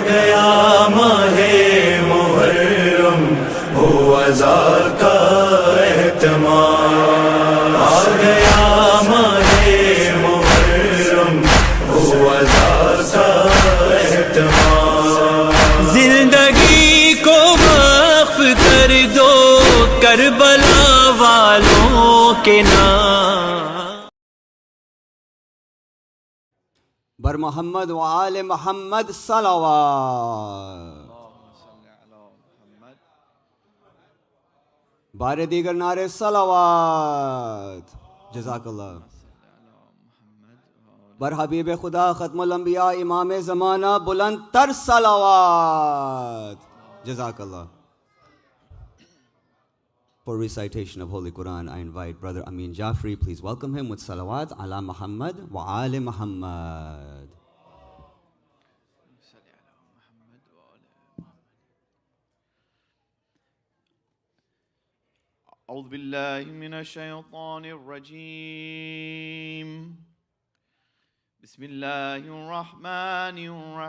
गया माहे मुहर्रम हुआ ज़ाका एहतमाम। आ गया माहे मुहर्रम हुआ ज़ाका एहतमाम। जिंदगी को वक्फ कर दो करबला वालों के नाम। बर मोहम्मद व आले मोहम्मद सलावत। बारे दीगर नारे सलावत। जज़ाकल्लाह। बर हबीब खुदा खत्मुल अंबिया इमाम ज़माना बुलंद तर सलावत। जज़ाकल्लाह। For recitation of Holy Quran, I invite Brother Amin Jafri. Please welcome him with salawat ala Muhammad wa ali Muhammad. أعوذ بالله من الشيطان الرجيم. بسم الله الرحمن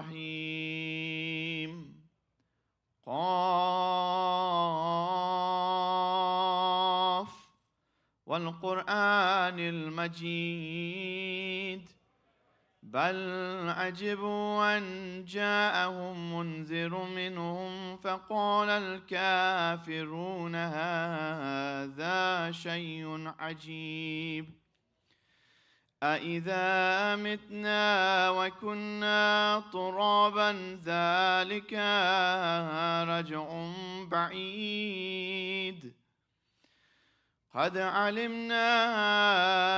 الرحيم. قاف والقرآن المجيد بل عجبوا أن جاءهم منذر منهم فقال الكافرون هذا شيء عجيب أإذا متنا وكنا ترابا ذلك رجع بعيد قد علمنا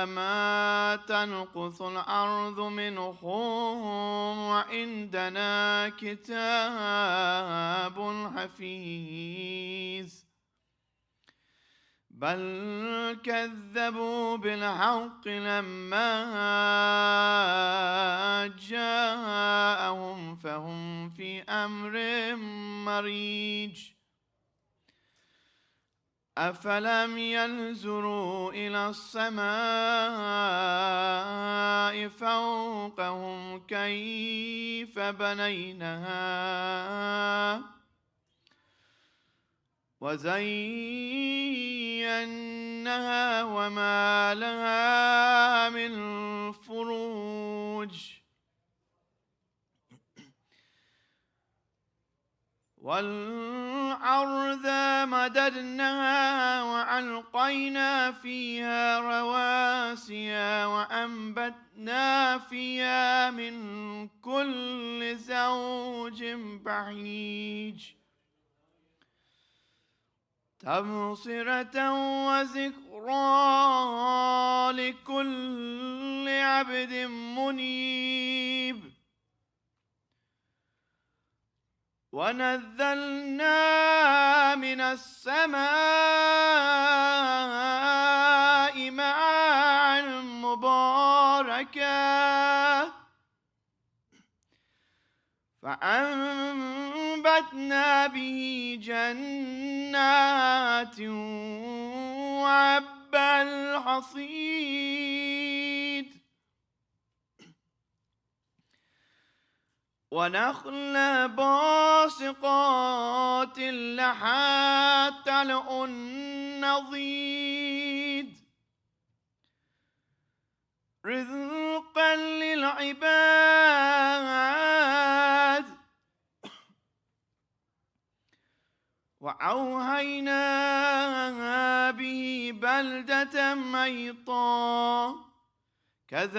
ما تنقص الأرض منهم وعندنا كتاب حفيظ بل كذبوا بالحق لما جاءهم فهم في أمر مريج أفلم ينظروا إلى السماء فوقهم كيف بنيناها وزيناها وما لها من فروج والأرض مددناها وألقينا فيها رواسي وأنبتنا فيها من كل زوج بهيج تبصرة وذكرى لكل عبد منيب ونزلنا من السماء ماء مباركا فأنبتنا به جنات وحب الحصيد ونخل باسقات لها طلع نضيد رزقا للعباد وأوهينا به بلدة ميتا كذلك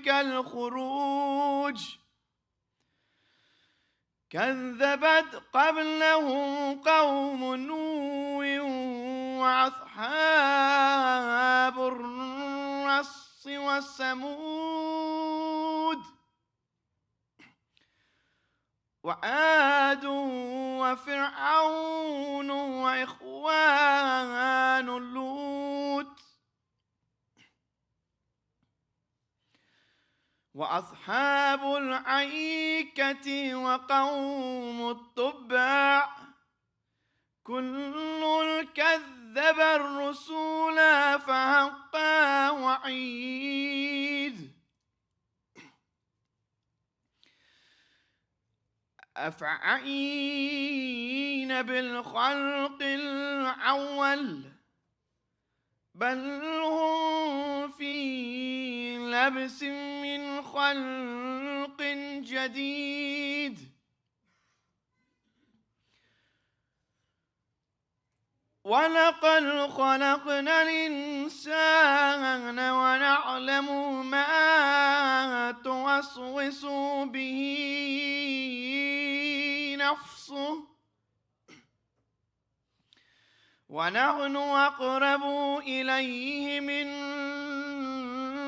الخروج كذبت قبلهم قوم نوح وأصحاب الرس وثمود وعاد وفرعون وإخوان لوط وأصحاب الأيكة وقوم التبع كل كذب الرسول فحق وعيد أفعين بالخلق الأول بل هم في لبس من خلق جديد ولقد خلقنا الإنسان ونعلم ما توسوس به نفسه ونحن أقرب إليه من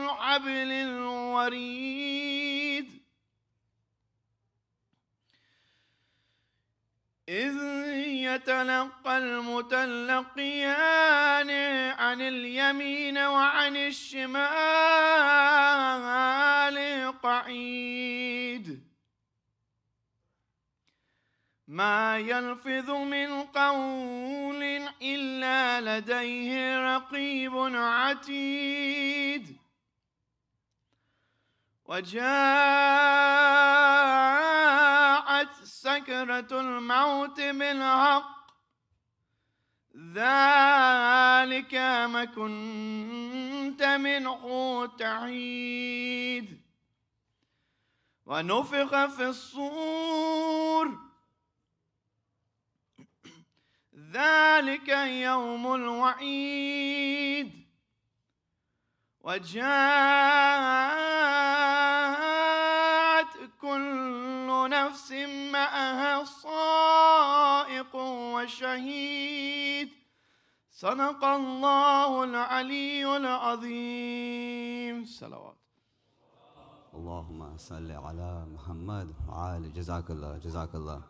حبل الوريد إذ يتلقى المتلقيان عن اليمين وعن الشمال قعيد ما يلفظ من قول إلا لديه رقيب عتيد وجاءت سكرة الموت بالحق ذلك ما كنت منه تحيد ونفخ في الصور ذلك يوم الوعيد وجاءت كل نفس معها سائق وشهيد صدق الله العلي العظيم صلوات اللہم صلی علی محمد وآل جزاک اللہ.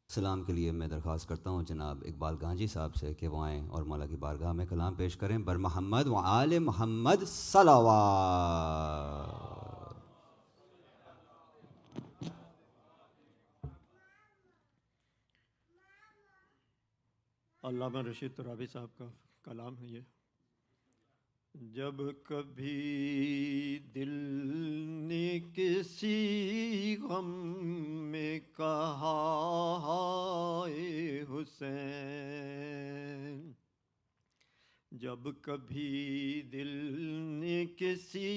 سلام کے لیے میں درخواست کرتا ہوں جناب اقبال گانجی صاحب سے کہ وہ آئیں اور مولا کی بارگاہ میں کلام پیش کریں. بر محمد وآل محمد صلوات. علامہ رشید ترابی صاحب کا کلام ہے یہ. جب کبھی دل نے کسی غم میں کہا ہائے حسین، جب کبھی دل نے کسی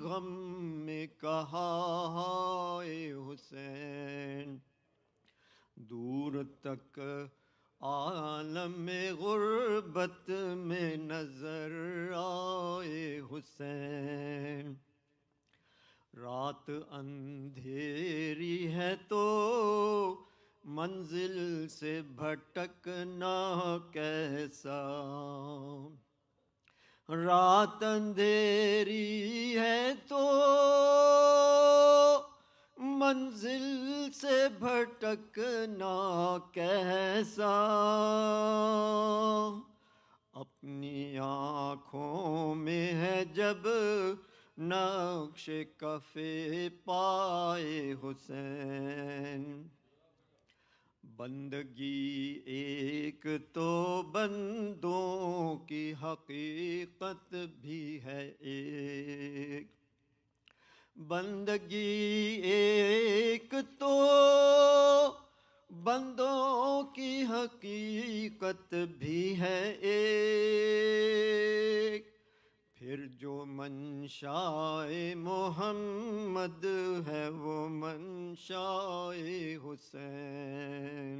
غم میں کہا ہائے حسین، دور تک عالم غربت میں نظر آئے حسین. رات اندھیری ہے تو منزل سے بھٹکنا کیسا، رات اندھیری ہے تو منزل سے بھٹکنا کیسا، اپنی آنکھوں میں ہے جب نقش کفِ پائے حسین. بندگی ایک تو بندوں کی حقیقت بھی ہے ایک، بندگی ایک تو بندوں کی حقیقت بھی ہے ایک. پھر جو منشائے محمد ہے وہ منشائے حسین.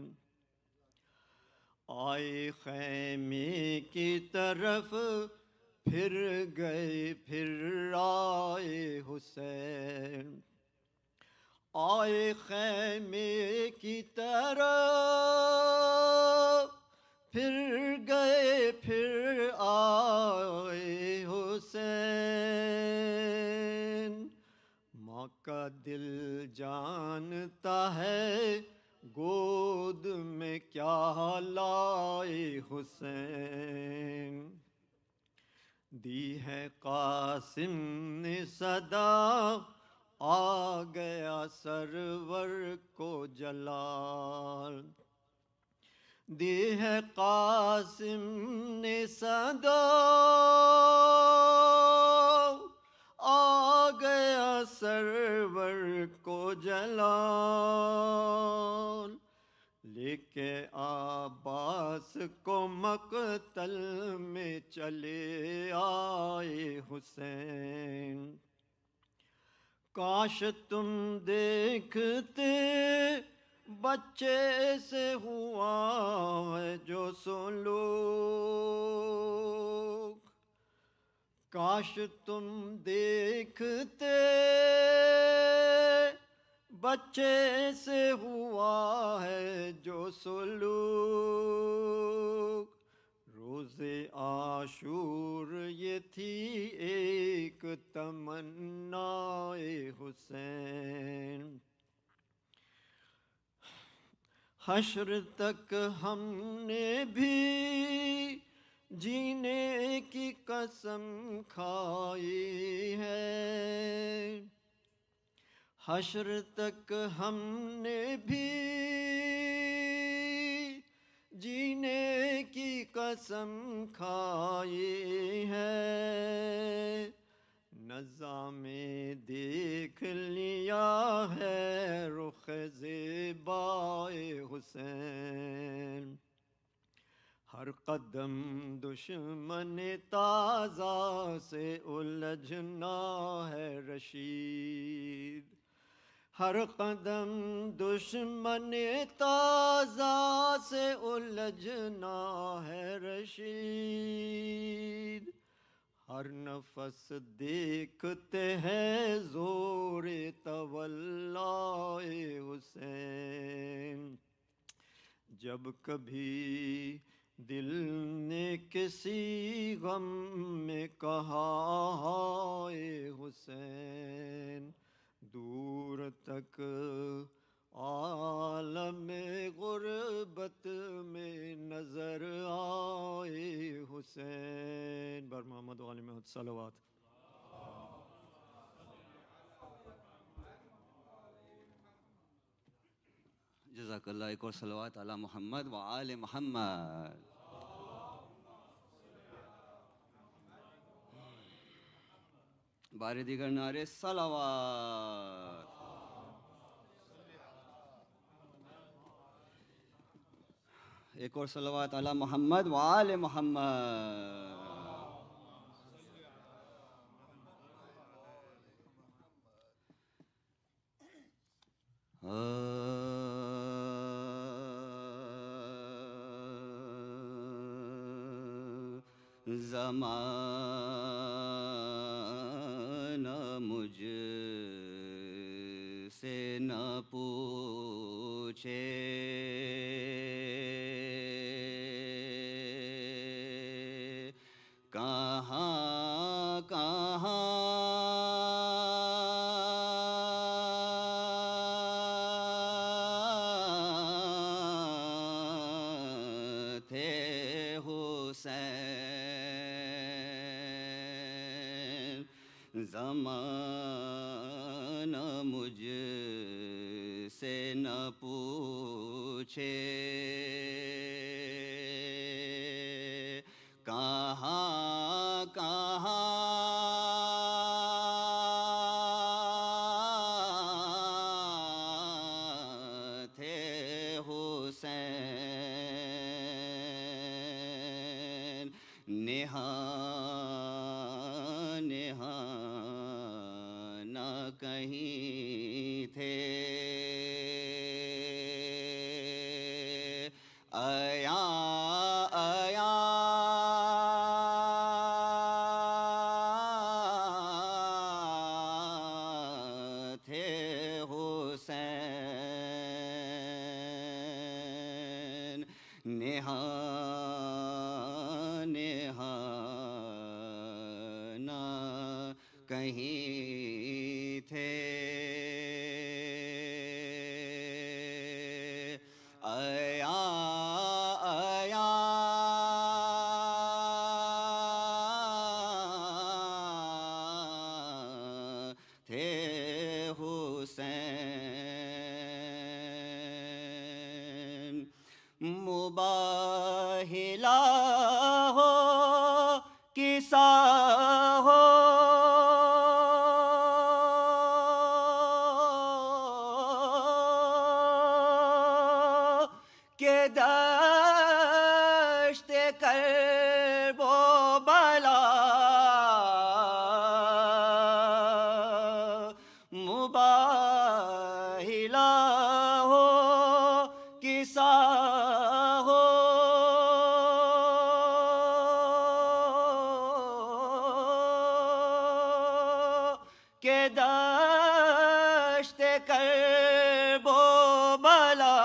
آئے خیمے کی طرف پھر گئے پھر آئے حسین، آئے خیمے کی طرف پھر گئے پھر آئے حسین. ماں کا دل جانتا ہے گود میں کیا لائے حسین. دی ہے قاسم نے صدا آ گیا سرور کو جلال، دی ہے قاسم نے صدا آ گیا سرور کو جلال، لے کے عباس کو مقتل میں چلے آئے حسین۔ کاش تم دیکھتے بچے سے ہوا ہے جو سلوک، کاش تم دیکھتے بچے سے ہوا ہے جو سلوک۔ روز عاشور یہ تھی ایک تمنا حسین، حشر تک ہم نے بھی جینے کی قسم کھائی ہے، حشر تک ہم نے بھی جینے کی قسم کھائی ہے، نظام میں دیکھ لیا ہے رخ زیبائے حسین۔ ہر قدم دشمن تازہ سے الجھنا ہے رشید، ہر قدم دشمن تازہ سے الجھنا ہے رشید، ہر نفس دیکھتے ہیں زور تولائے حسین۔ جب کبھی دل نے کسی غم میں کہا ہائے حسین، دور تک عالم غربت میں نظر آئے حسین۔ بر محمد و آل محمد صلوات۔ جزاک اللہ۔ ایک اور صلوات علی محمد و آل محمد۔ بار دیگر نعرے صلوات۔ ایک اور صلوات علی محمد و آل محمد۔ زمانہ مجھ سے نہ پوچھے، کہاں کہاں تھے حسین، زمانہ مجھ سے نہ پوچھے، کہاں کہاں تھے حسین، نہاں نہاں نہ کہیں تھے، تھے حسین، نہاں نہاں نہ کہیں تھے، تھے حسین، مباہلا ہو کسا ہو کرب و بلا مباہلا ہو کسا ہو کہ دشت کرب و بلا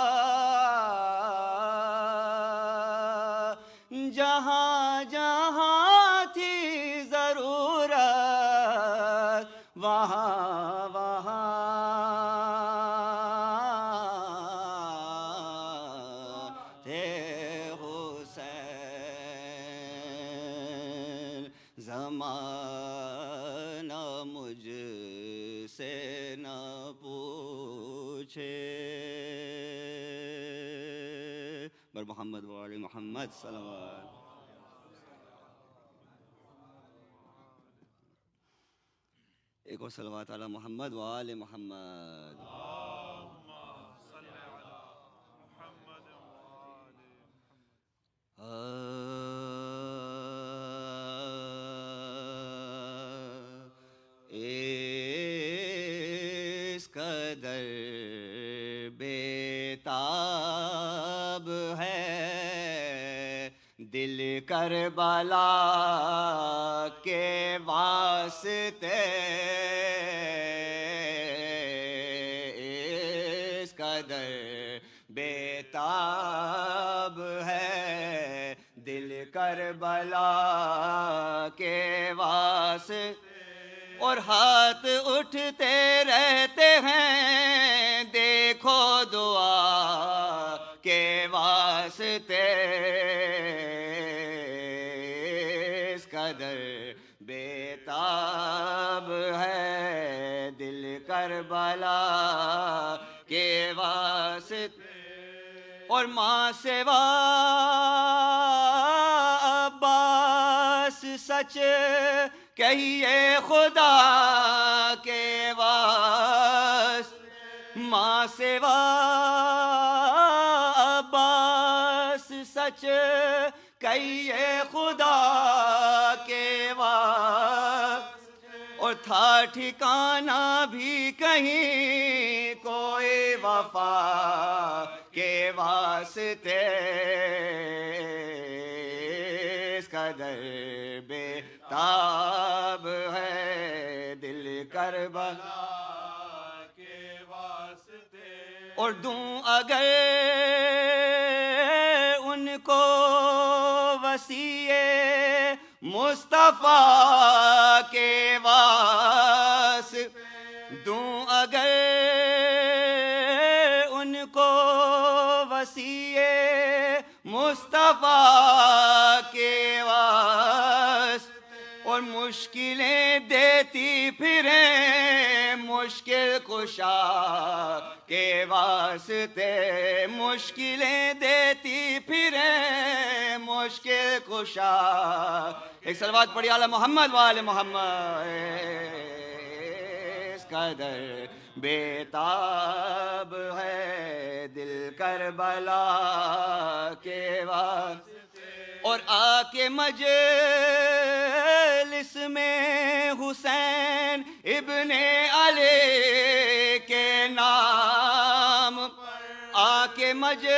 جہاں جہاں تھی ضرورت وہاں وہاں تھے حسین زمانہ مجھ سے نہ پوچھے بر محمد و آل محمد صلوات ایک اور صلوات علی محمد و آل محمد اس قدر بیتاب ہے دل کربلا کے واسطے اس قدر بیتاب ہے دل کربلا کے واسطے اور ہاتھ اٹھتے رہتے ہیں دیکھو دعا کے واسطے اس قدر بیتاب ہے دل کربلا کے واسطے اور ماں سوا عباس سچ کہیے خدا کے واسطے ماں سوا عباس سچ کہیے خدا کے واسطے اور تھا ٹھکانہ بھی کہیں کوئی وفا کے واسطے اس قدر بیتاب ہے دل کربلا کے واسطے اور دوں اگر ان کو وسیع مصطفیٰ کے واسطے دوں اگر ان کو وسیع مصطفیٰ کے واسطے اور مشکلیں دیتی پھریں مشکل کشا کے واسطے مشکلیں دیتی پھریں مشکل کشا ایک صلوات پڑھی اعلی محمد و آل محمد اس قدر بیتاب ہے دل کربلا کے واسطے اور آ کے مجلس میں حسین ابن علی کے نام آ کے مجلس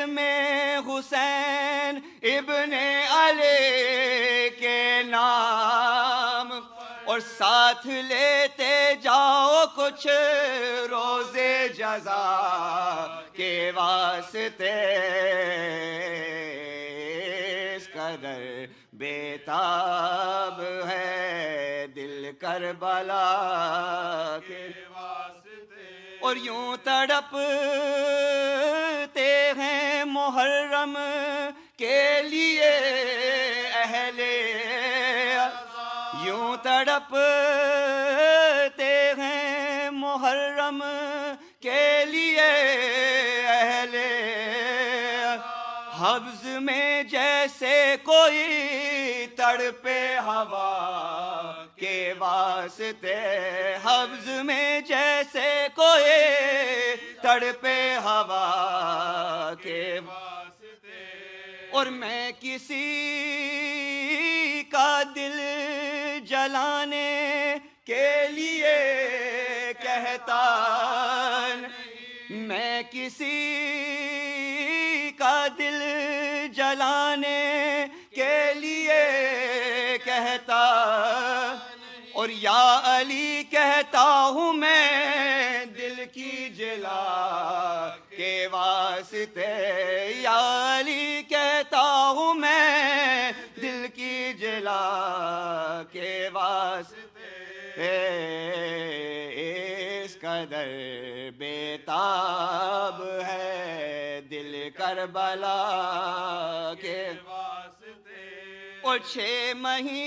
میں حسین ابن علی کے نام اور ساتھ لیتے جاؤ کچھ روزے جزا کے واسطے اس قدر بیتاب ہے دل کربلا کے واسطے اور یوں تڑپتے ہیں محرم کے لیے اہل یوں تڑپتے ہیں محرم کے لیے اہل حبس میں جیسے کوئی تڑپے ہوا کے واسطے حبس میں جیسے کوئی تڑپے ہوا کے واسطے اور میں کسی کا دل جلانے کے لیے کہتا نہیں، میں کسی کا دل جلانے کے لیے کہتا، اور یا علی کہتا ہوں میں دل کی جلا کے واسطے، یا علی کہتا ہوں میں دل کی جلا کے واسطے، اس قدر بیتاب ہے دل کربلا کے واسطے، اور 6 مہینے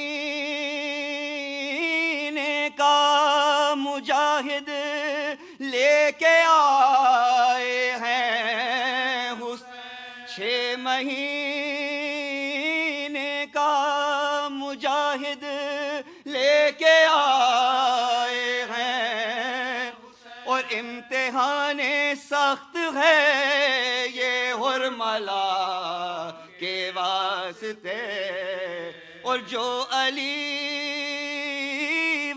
کا مجاہد لے کے آئے ہیں حسین، 6 مہینے کا مجاہد لے کے آئے ہیں، اور امتحان سخت ہے یہ حرملا کے واسطے، اور جو علی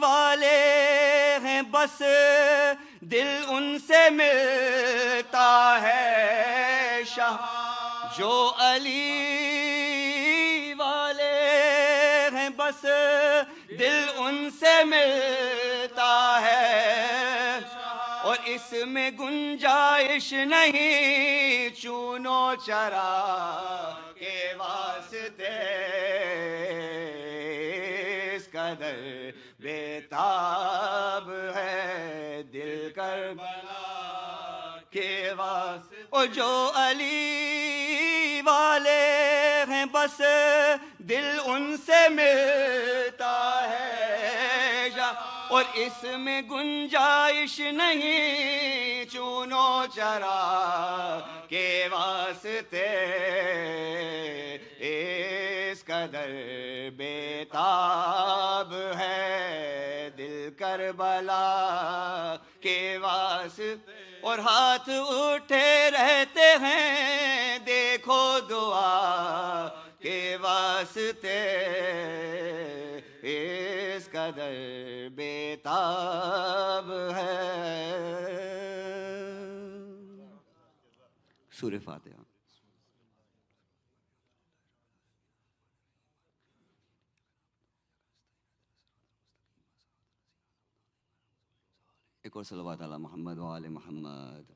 والے ہیں بس دل ان سے ملتا ہے شاہ، جو علی والے ہیں بس دل ان سے ملتا ہے، اور اس میں گنجائش نہیں چون و چرا کے واسطے، اس قدر بیتاب ہے دل کربلا کے واسطے، اور جو علی والے ہیں بس دل ان سے ملتا ہے، اور اس میں گنجائش نہیں چون و چرا کے واسطے، اس قدر بیتاب ہے دل کربلا کے واسطے، اور ہاتھ اٹھے رہتے ہیں دیکھو دعا کے واسطے، اس قدر بیتاب ہے۔ سورہ فاتحہ۔ ایک اور صلوات علی محمد و آل محمد۔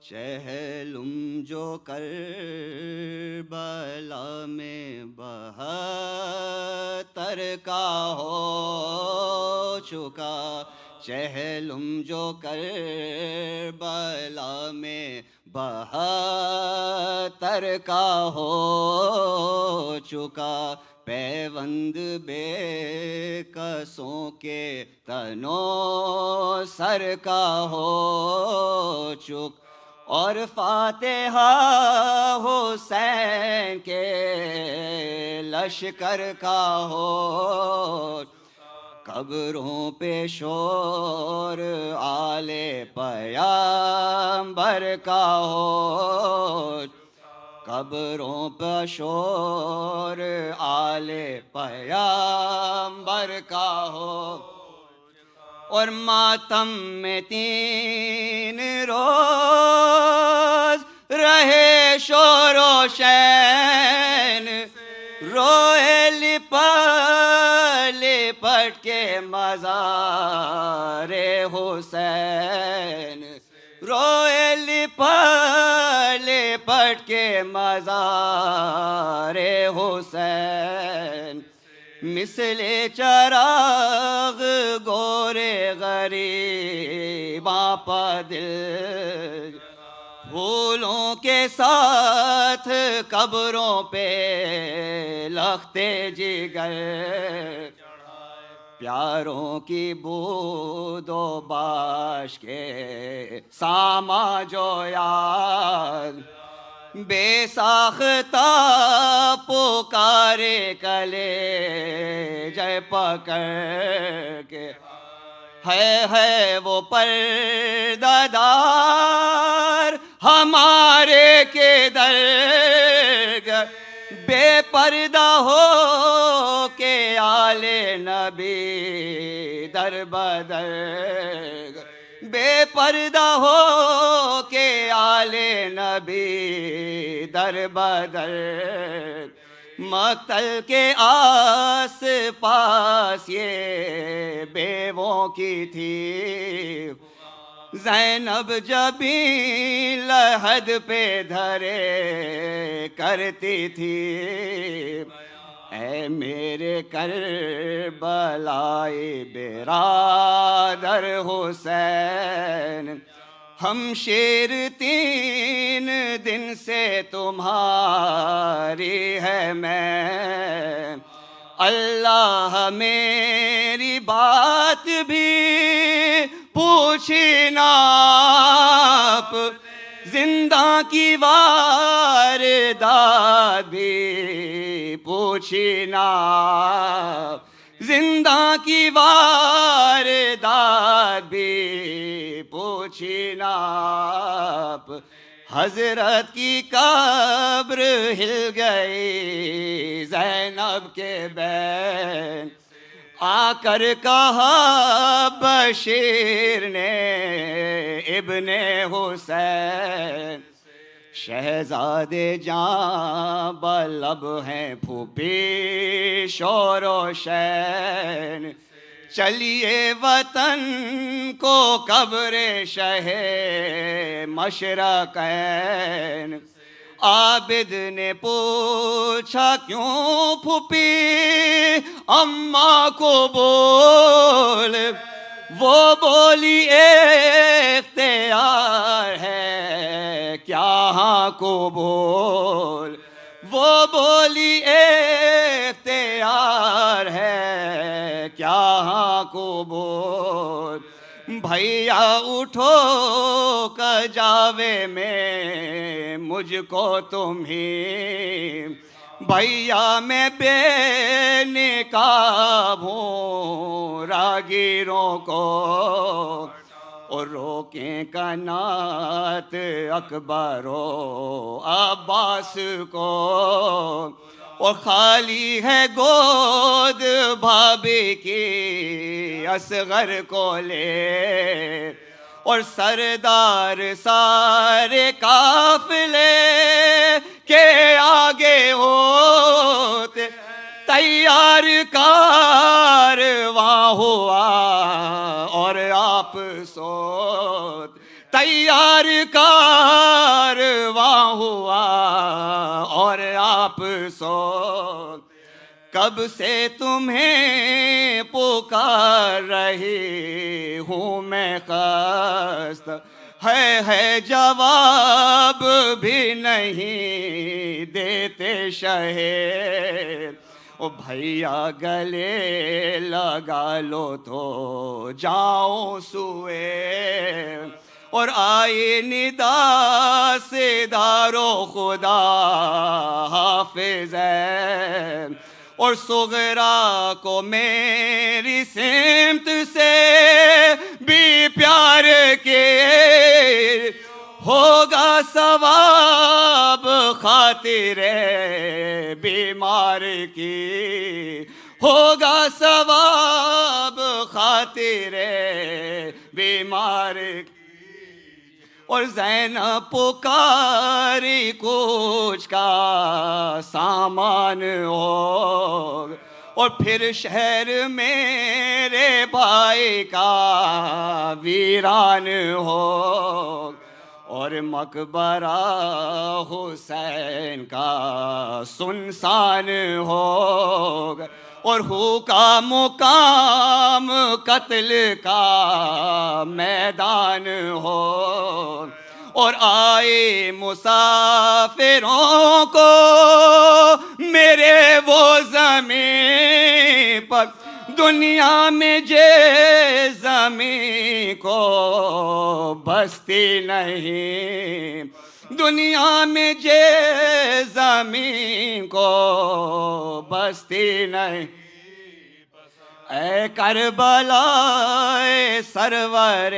چہلم جو کربلا میں 72 کا ہو چکا، چہلم جو کربلا میں 72 کا ہو چکا، پیوند بے کسوں کے تنو سر کا ہو چکا، اور فاتحہ حسین کے لشکر کا ہو، قبروں پہ شور آل پیغمبر کا ہو، قبروں پہ شور آل پیغمبر کا ہو، اور ماتم میں 3 روز رہے شور و شین، روئے لپٹ کے مزار حسین، روئے لپٹ کے مزار حسین، مثل چراغ گورے غریباں پا دل، پھولوں کے ساتھ قبروں پہ لختے جگر، پیاروں کی بود و باش کے ساما جو یاد، بے ساختہ پکارے کلے جے پکڑ کے، ہے وہ پردہ دار ہمارے کے درگاہ، بے پردہ ہو کے آل نبی در بدر، بے پردہ ہو کے آل نبی در بدر، مقتل کے آس پاس یہ بیووں کی تھی، زینب جبھی لحد پہ دھرے کرتی تھی، اے میرے کربلائی برادر حسین، ہم شیر 3 دن سے تمہاری ہے میں، اللہ میری بات بھی پوچھی نا آپ، زندہ کی واردات بھی پوچھی نا آپ، زندہ کی واردات بھی پوچھی نا آپ، حضرت کی قبر ہل گئی زینب کے بین، آ کر کہا بشیر نے ابن حسین، شہزادے جاں بلب ہیں پھوپھی شور و شین، چلیے وطن کو قبر شہ مشرقین، عابد نے پوچھا کیوں پھوپھی اماں کو بول، وہ بولی اختیار ہے کیا ہاں کو بول، وہ بولی اختیار ہے کیا ہاں کو بول، بھیا اٹھو کجاوے میں مجھ کو تمہیں، بھیا میں بے نقاب ہوں راگیروں کو، اور روکیں کنات اکبر و عباس کو، اور خالی ہے گود بھابھی کی اصغر کو لے، اور سردار سارے قافلے کے آگے ہوتے، تیار کارواں ہوا اور آپ سوت، تیار کارواں ہوا اور آپ سوت، کب سے تمہیں پکار رہی ہوں میں خست، ہے جواب بھی نہیں دیتے شہر، او بھیا گلے لگا لو تو جاؤں سوئے، اور آئی ندا سے دارو خدا حافظ ہے، اور صغرا کو میری سمت سے بھی پیار کے ہوگا ثواب خاطر بیمار کی، ہوگا ثواب خاطر بیمار کی، اور زینب پکاری کچھ کا سامان ہو، اور پھر شہر میرے بھائی کا ویران ہو، اور مقبرہ حسین کا سنسان ہو، اور ہو کا مقام قتل کا میدان ہو، اور آئے مسافروں کو میرے وہ زمین پر، دنیا میں جے زمین کو بستی نہیں، دنیا میں جے زمین کو بستی نہیں، اے کربلا اے سرور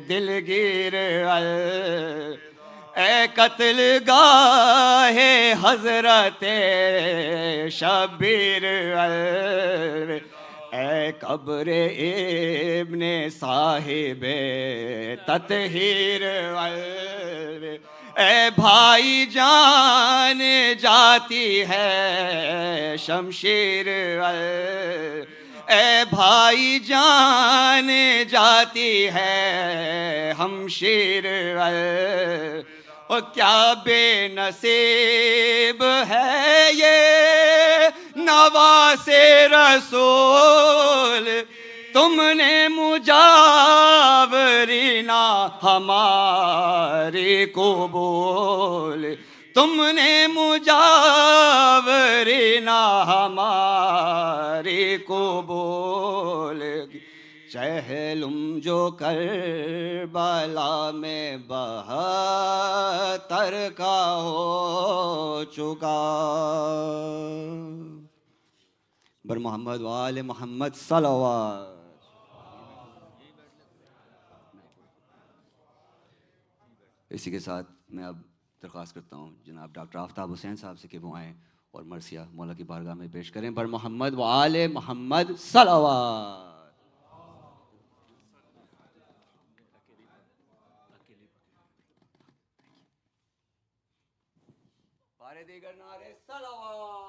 دلگیر اے قتل گاہ حضرت شبیر اے قبر ابن صاحب تطہیر اے بھائی جان جاتی ہے شمشیر اے بھائی جان جاتی ہے ہمشیر اور کیا بے نصیب ہے یہ نواز رسول، تم نے مجاوری نہ ہماری قبول، تم نے مجاوری نہ ہماری قبول، چہلم جو کربلا میں 72 کا ہو چکا، بر محمد و آل محمد صلوات۔ اسی کے ساتھ میں اب درخواست کرتا ہوں جناب ڈاکٹر آفتاب حسین صاحب سے کہ وہ آئیں اور مرثیہ مولا کی بارگاہ میں پیش کریں، بر محمد و آل محمد صلوات۔ بارے دیگر نعرے صلوات۔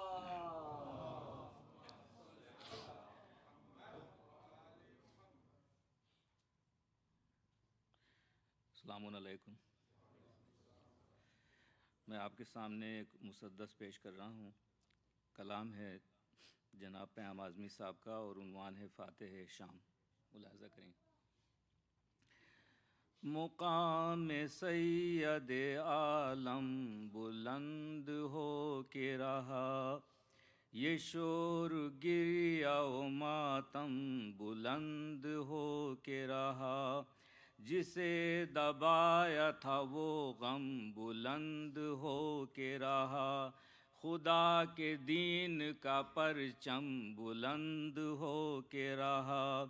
السلام علیکم۔ میں آپ کے سامنے ایک مسدس پیش کر رہا ہوں۔ کلام ہے جناب پیام اعظمی صاحب کا اور عنوان ہے فاتح شام۔ ملاحظہ کریں۔ مقام سید عالم بلند ہو کے رہا، یہ شور گریہ و ماتم بلند ہو کے رہا، جسے دبایا تھا وہ غم بلند ہو کے رہا، خدا کے دین کا پرچم بلند ہو کے رہا،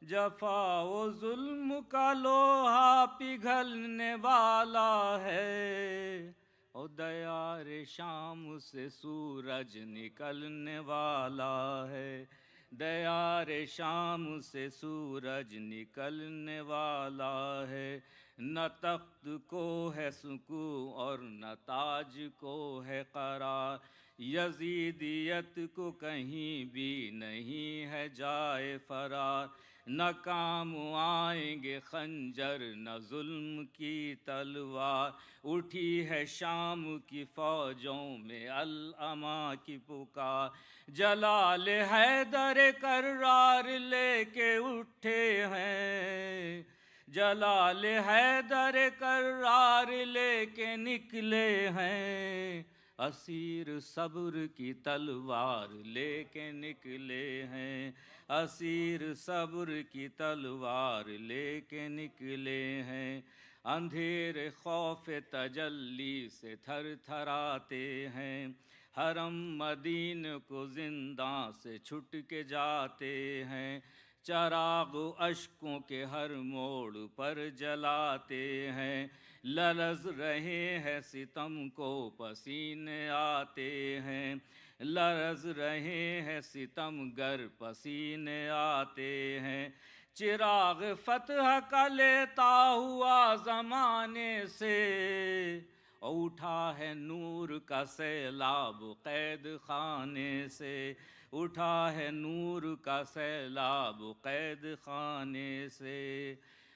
جفا و ظلم کا لوہا پگھلنے والا ہے، اور دیار شام سے سورج نکلنے والا ہے، دیار شام سے سورج نکلنے والا ہے، نہ تخت کو ہے سکون اور نہ تاج کو ہے قرار، یزیدیت کو کہیں بھی نہیں ہے جائے فرار، نہ کام آئیں گے خنجر نہ ظلم کی تلوار، اٹھی ہے شام کی فوجوں میں الاما کی پکار، جلال حیدر کرار لے کے اٹھے ہیں، جلال حیدر کرار لے کے نکلے ہیں، اسیر صبر کی تلوار لے کے نکلے ہیں، اسیر صبر کی تلوار لے کے نکلے ہیں، اندھیر خوف تجلی سے تھر تھراتے ہیں، حرم مدین کو زنداں سے چھٹ کے جاتے ہیں، چراغ اشکوں کے ہر موڑ پر جلاتے ہیں، لرز رہے ہیں ستم کو پسینے آتے ہیں، لرز رہے ہیں ستم گر پسینے آتے ہیں، چراغ فتح کا لیتا ہوا زمانے سے، اٹھا ہے نور کا سیلاب قید خانے سے، اٹھا ہے نور کا سیلاب قید خانے سے،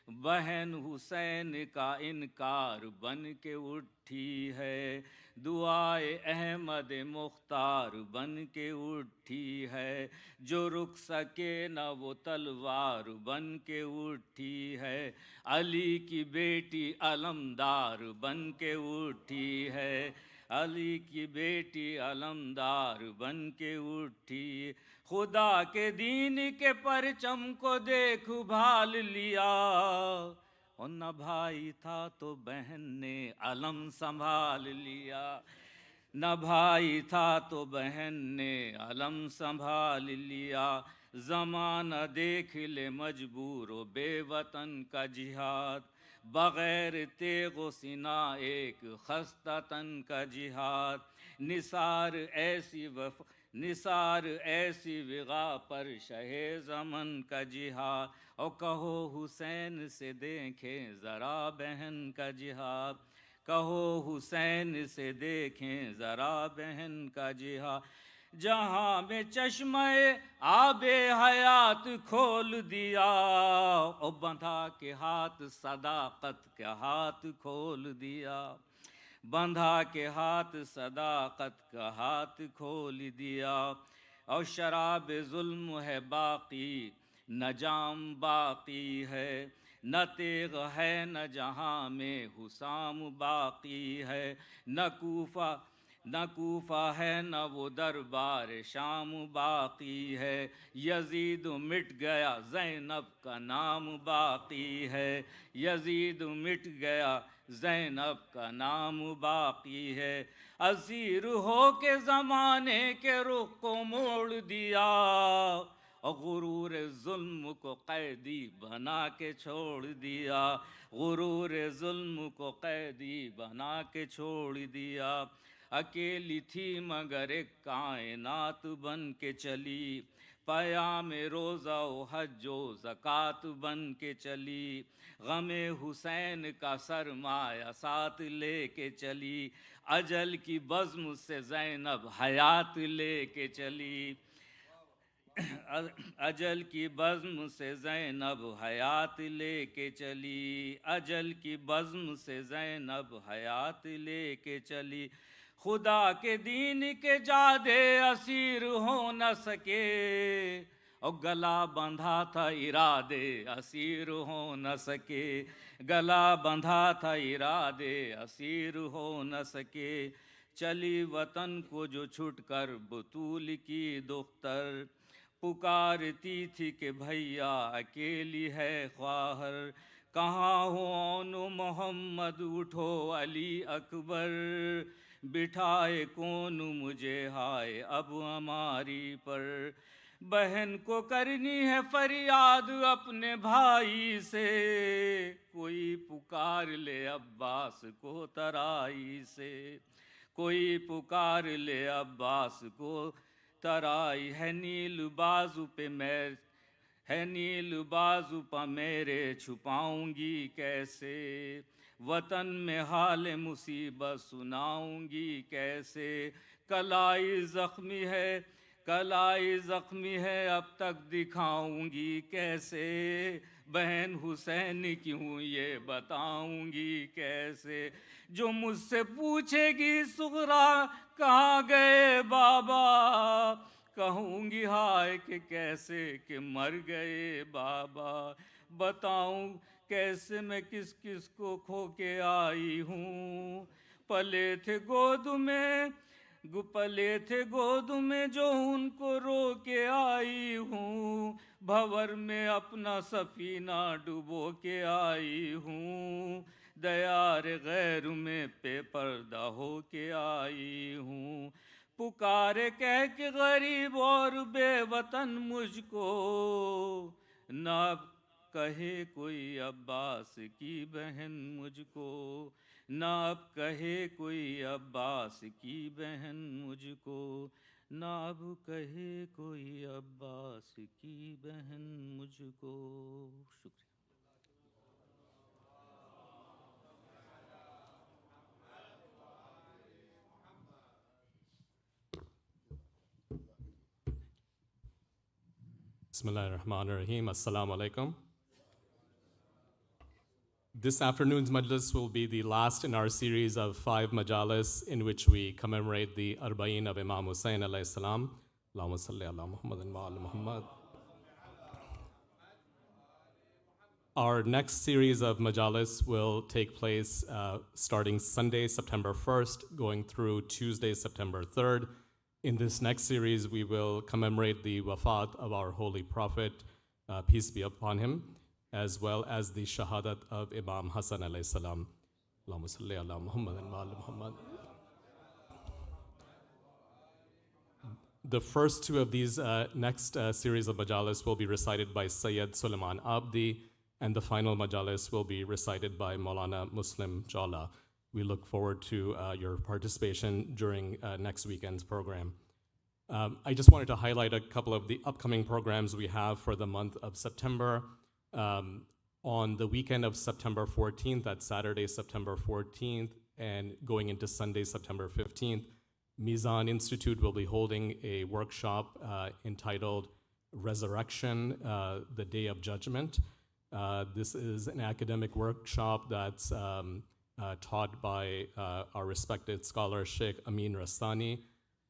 بہن حسین کا انکار بن کے اٹھی ہے، دعائے احمد مختار بن کے اٹھی ہے، جو رک سکے نہ وہ تلوار بن کے اٹھی ہے، علی کی بیٹی علمدار بن کے اٹھی ہے، علی کی بیٹی علمدار بن کے اٹھی، خدا کے دین کے پرچم کو دیکھ بھال لیا، اور نہ بھائی تھا تو بہن نے علم سنبھال لیا، نہ بھائی تھا تو بہن نے علم سنبھال لیا، زمانہ دیکھ لے مجبور و بے وطن کا جہاد، بغیر تیغ و سنا ایک خستہ تن کا جہاد، نثار ایسی وغا پر شہ زمن کا جہاد، اور کہو حسین سے دیکھیں ذرا بہن کا جہاد، کہو حسین سے دیکھیں ذرا بہن کا جہاد، جہاں میں چشمہ آب حیات کھول دیا، اور بندھا کے ہاتھ صداقت کا ہاتھ کھول دیا، بندھا کے ہاتھ صداقت کا ہاتھ کھول دیا، اور شراب ظلم ہے باقی نہ جام باقی ہے، نہ تیغ ہے نہ جہاں میں حسام باقی ہے، نہ کوفہ ہے نہ وہ دربار شام باقی ہے، یزید مٹ گیا زینب کا نام باقی ہے، یزید مٹ گیا زینب کا نام باقی ہے، اسیر ہو کے زمانے کے رخ کو موڑ دیا، اور غرور ظلم کو قیدی بنا کے چھوڑ دیا، غرور ظلم کو قیدی بنا کے چھوڑ دیا، اکیلی تھی مگر ایک کائنات بن کے چلی، پیام روزہ و حج و زکوٰۃ بن کے چلی، غم حسین کا سرمایہ ساتھ لے کے چلی، اجل کی بزم سے زینب حیات لے کے چلی، اجل کی بزم سے زینب حیات لے کے چلی، اجل کی بزم سے زینب حیات لے کے چلی، خدا کے دین کے جادے اسیر ہو نہ سکے، اور گلا بندھا تھا ارادے اسیر ہو نہ سکے، گلا بندھا تھا ارادے اسیر ہو نہ سکے، چلی وطن کو جو چھٹ کر بطول کی دختر، پکارتی تھی کہ بھیا اکیلی ہے خواہر، کہاں ہو محمد اٹھو علی اکبر، بٹھائے کون مجھے ہائے اب ہماری پر، بہن کو کرنی ہے فریاد اپنے بھائی سے، کوئی پکار لے عباس کو ترائی سے، کوئی پکار لے عباس کو ترائی، ہے نیل بازو پہ ہے نیل بازو پہ میرے چھپاؤں گی کیسے، وطن میں حال مصیبت سناؤں گی کیسے، کلائی زخمی ہے کلائی زخمی ہے اب تک دکھاؤں گی کیسے، بہن حسین کیوں یہ بتاؤں گی کیسے، جو مجھ سے پوچھے گی سغرا کہاں گئے بابا، کہوں گی ہائے کہ کیسے کہ مر گئے بابا، بتاؤں کیسے میں کس کس کو کھو کے آئی ہوں، پلے تھے گود میں جو ان کو رو کے آئی ہوں، بھور میں اپنا سفینہ ڈبو کے آئی ہوں، دیار غیر میں پہ پردہ ہو کے آئی ہوں، پکارے کہہ کہ غریب اور بے وطن مجھ کو، نہ کہے کوئی عباس کی بہن مجھ کو، نہ اب کہے کوئی عباس کی بہن مجھ کو، نہ اب کہے کوئی عباس کی بہن مجھ کو۔ شکریہ۔ Bismillah ar-Rahman ar-Rahim. Assalamu alaikum. This afternoon's majlis will be the last in our series of 5 majalis in which we commemorate the Arba'in of Imam Hussain alayhi salam. Allahumma salli ala Muhammadin wa ala Muhammad. Our next series of majalis will take place starting Sunday, September 1st, going through Tuesday, September 3rd. In this next series, we will commemorate the wafat of our Holy Prophet, peace be upon him. as well as the Shahadat of Imam Hassan alayhi salam. Allahumma salli ala Muhammad and wa ala Muhammad. The first two of these next series of majalis will be recited by Syed Sulaiman Abdi, and the final majalis will be recited by Maulana Muslim Jala. We look forward to your participation during next weekend's program. I just wanted to highlight a couple of the upcoming programs we have for the month of September. On the weekend of September 14th, that's Saturday, September 14th, and going into Sunday, September 15th, Mizan Institute will be holding a workshop entitled Resurrection, the Day of Judgment. This is an academic workshop that's taught by our respected scholar, Sheikh Amin Rastani.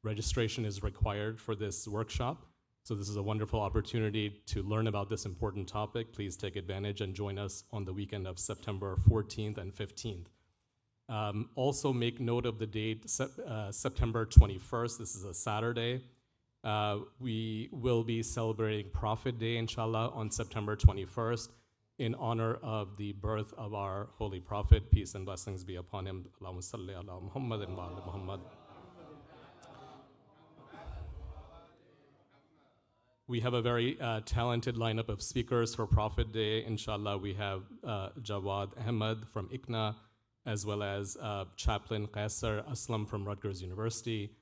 Registration is required for this workshop. So this is a wonderful opportunity to learn about this important topic. Please take advantage and join us on the weekend of September 14th and 15th. Also make note of the date, September 21st. This is a Saturday. We will be celebrating Prophet Day, inshallah, on September 21st in honor of the birth of our Holy Prophet. Peace and blessings be upon him. Allahumma salli ala Muhammad and wa ala Muhammad. We have a very talented lineup of speakers for Prophet Day. Inshallah, we have Jawad Ahmed from ICNA, as well as Chaplain Qaisar Aslam from Rutgers University,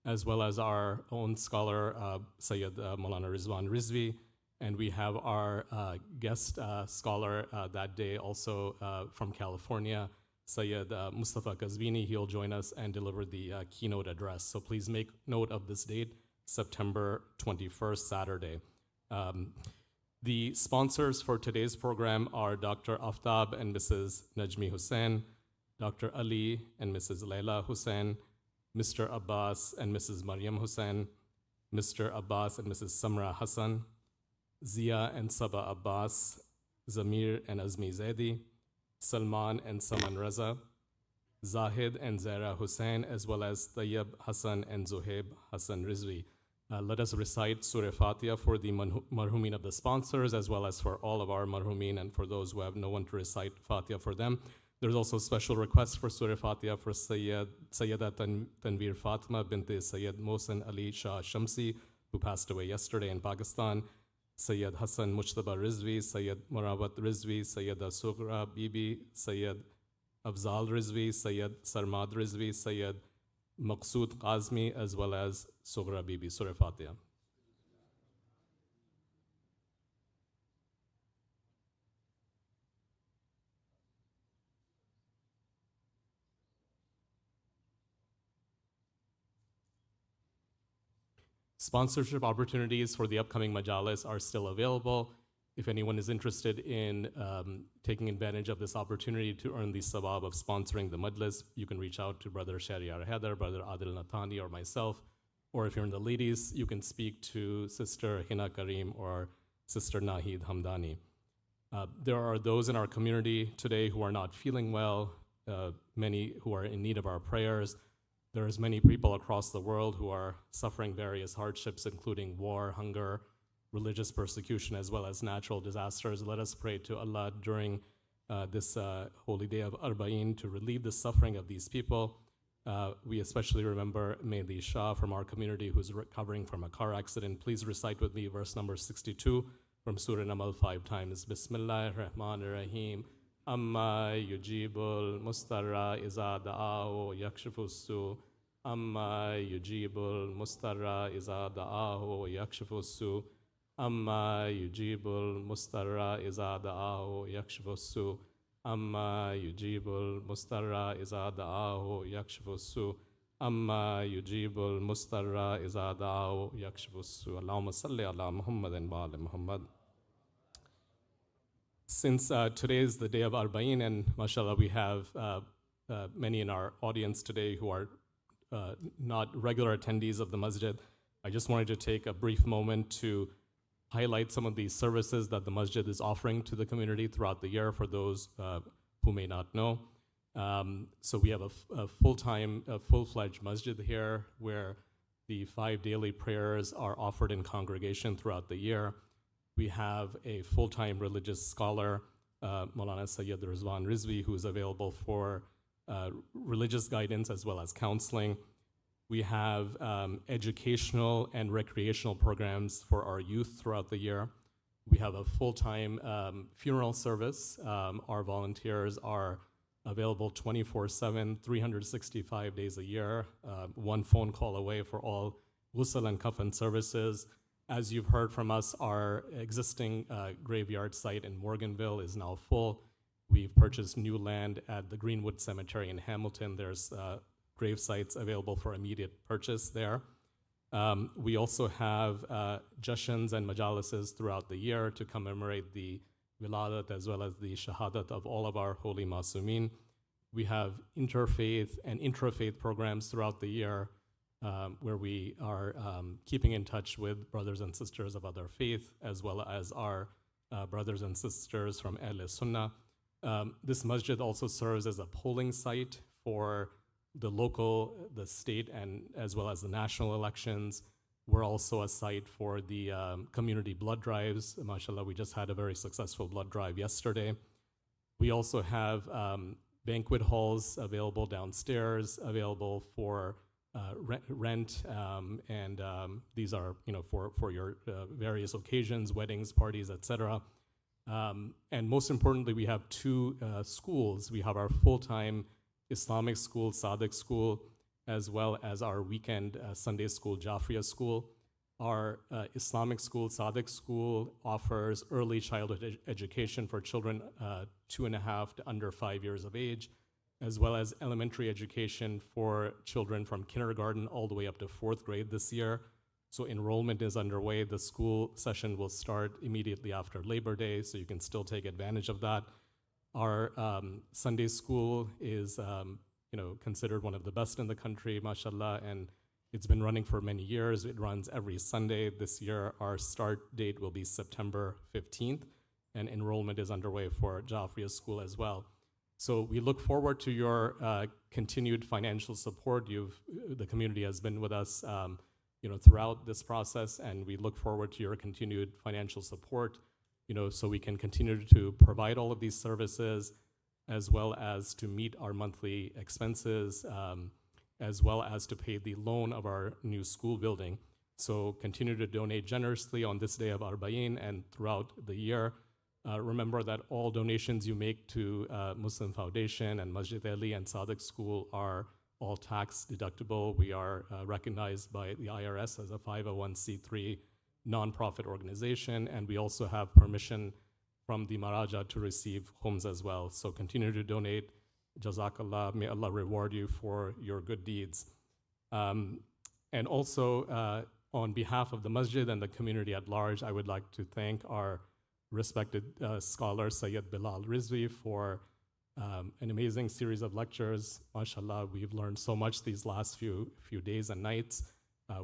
as well as our own scholar, Syed Maulana Rizvi. And we have our guest scholar that day also from California, Syed Mustafa Kazvini. He'll join us and deliver the keynote address. So please make note of this date, September 21st, Saturday. The sponsors for today's program are Dr. Aftab and Mrs. Najmi Hussain, Dr. Ali and Mrs. Layla Hussain, Mr. Abbas and Mrs. Maryam Hussain, Mr. Abbas and Mrs. Samra Hassan, Zia and Saba Abbas, Zamir and Azmi Zaidi, Salman and Saman Raza, Zahid and Zahra Hussain, as well as Tayyib Hassan and Zuhaib Hassan Rizvi. Let us recite Surah Fatiha for the marhumin of the sponsors, as well as for all of our marhumin and for those who have no one to recite Fatiha for them. There's also a special request for Surah Fatiha for Sayyida Tanveer Fatima bint Sayyid Mohsen Ali Shah Shamsi, who passed away yesterday in Pakistan, Sayyid Hassan Mujtaba Rizvi, Sayyid Murawat Rizvi, Sayyida Sughra Bibi, Sayyid Afzal Rizvi, Sayyid Sarmad Rizvi, Sayyid Maqsood Qazmi, as well as Sughra Bibi. Surah Fatiha. Sponsorship opportunities for the upcoming majalis are still available. If anyone is interested in taking advantage of this opportunity to earn the sawab of sponsoring the majlis, you can reach out to Brother Shahriar Haider, Brother Adil Nathani, or myself. Or if you're in the ladies, you can speak to Sister Hina Karim or Sister Nahid Hamdani. There are those in our community today who are not feeling well, many who are in need of our prayers. There's many people across the world who are suffering various hardships, including war, hunger, religious persecution, as well as natural disasters. Let us pray to Allah during this holy day of Arba'in to relieve the suffering of these people. We especially remember Mehdi Shah from our community who's recovering from a car accident. Please recite with me verse number 62 from Surah Namal 5 times. Bismillahir Rahmanir Rahim. Amma yujibul mustarra iza da'ahu yakshifu su. Amma yujibul mustarra iza da'ahu yakshifu su. Amma yujibul mustarra iza da'ahu yakshifu su. Amma yujibul mustarra iza da'ahu yakshifu su. Amma yujibul mustarra iza da'ahu yakshifu su. Allahumma salli ala Muhammadin wa ala Muhammad. Since today is the day of Arba'in, and mashallah, we have many in our audience today who are not regular attendees of the masjid, I just wanted to take a brief moment to highlight some of these services that the masjid is offering to the community throughout the year for those who may not know. So we have a full-fledged masjid here where the 5 daily prayers are offered in congregation throughout the year. We have a full-time religious scholar, Maulana Syed Rizvi, who is available for religious guidance as well as counseling. We have educational and recreational programs for our youth throughout the year. We have a full-time funeral service. Our volunteers are available 24/7, 365 days a year, one phone call away for all ghusl and kafan services. As you've heard from us, our existing graveyard site in Morganville is now full. We've purchased new land at the Greenwood Cemetery in Hamilton. There's grave sites available for immediate purchase there. We also have jashans and majalises throughout the year to commemorate the wiladat as well as the shahadat of all of our holy masumin. We have interfaith and intrafaith programs throughout the year where we are keeping in touch with brothers and sisters of other faith as well as our brothers and sisters from Ahl Sunnah. This masjid also serves as a polling site for the local, the state, and as well as the national elections. We're also a site for the community blood drives. MashaAllah, we just had a very successful blood drive yesterday. We also have banquet halls available downstairs, available for rent, and these are for your various occasions, weddings, parties, etc. And most importantly, we have two schools. We have our full-time Islamic school, Sadiq school, as well as our weekend Sunday school, Jafriya school. Our Islamic school, Sadiq school, offers early childhood education for children 2.5 to under 5 years of age, as well as elementary education for children from kindergarten all the way up to 4th grade this year. So enrollment is underway. The school session will start immediately after Labor Day, so you can still take advantage of that. Our Sunday school is considered one of the best in the country, mashallah, and it's been running for many years. It runs every Sunday. This year, our start date will be September 15th, and enrollment is underway for Jafriya school as well. So we look forward to your continued financial support. The community has been with us throughout this process, and we look forward to your continued financial support, so we can continue to provide all of these services, as well as to meet our monthly expenses, as well as to pay the loan of our new school building. So continue to donate generously on this day of Arba'in and throughout the year. Remember that all donations you make to Muslim Foundation and Masjid-e-Ali and Sadiq School are all tax deductible. We are recognized by the IRS as a 501c3 nonprofit organization, and we also have permission from the Maraja to receive homes as well. So continue to donate. Jazakallah, may Allah reward you for your good deeds. And also, on behalf of the masjid and the community at large, I would like to thank our respected scholar, Syed Bilal Rizvi, for an amazing series of lectures. MashaAllah, we've learned so much these last few days and nights.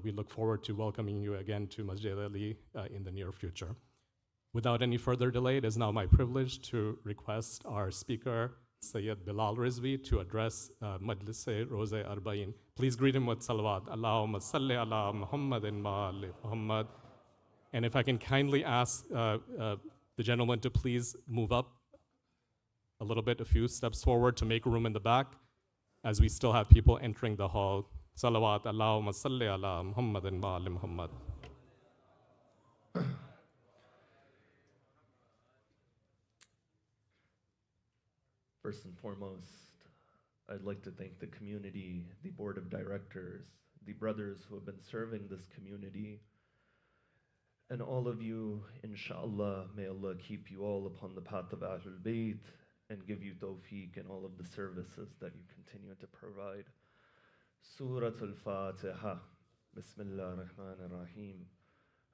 We look forward to welcoming you again to Masjid-e-Ali in the near future. Without any further delay, it is now my privilege to request our speaker, Syed Bilal Rizvi, to address Majlis-e-Roze Arba'in. Please greet him with salawat. Allahumma salli ala Muhammadin wa ali Muhammad. And if I can kindly ask the gentleman to please move up a little bit, a few steps forward to make room in the back, as we still have people entering the hall. Salawat, Allahumma salli ala Muhammadin wa ali Muhammad. First and foremost, I'd like to thank the community, the board of directors, the brothers who have been serving this community, and all of you, inshallah, may Allah keep you all upon the path of Ahlul Bayt and give you tawfiq in all of the services that you continue to provide. Surah Al-Fatiha. Bismillah ar-Rahman ar-Rahim.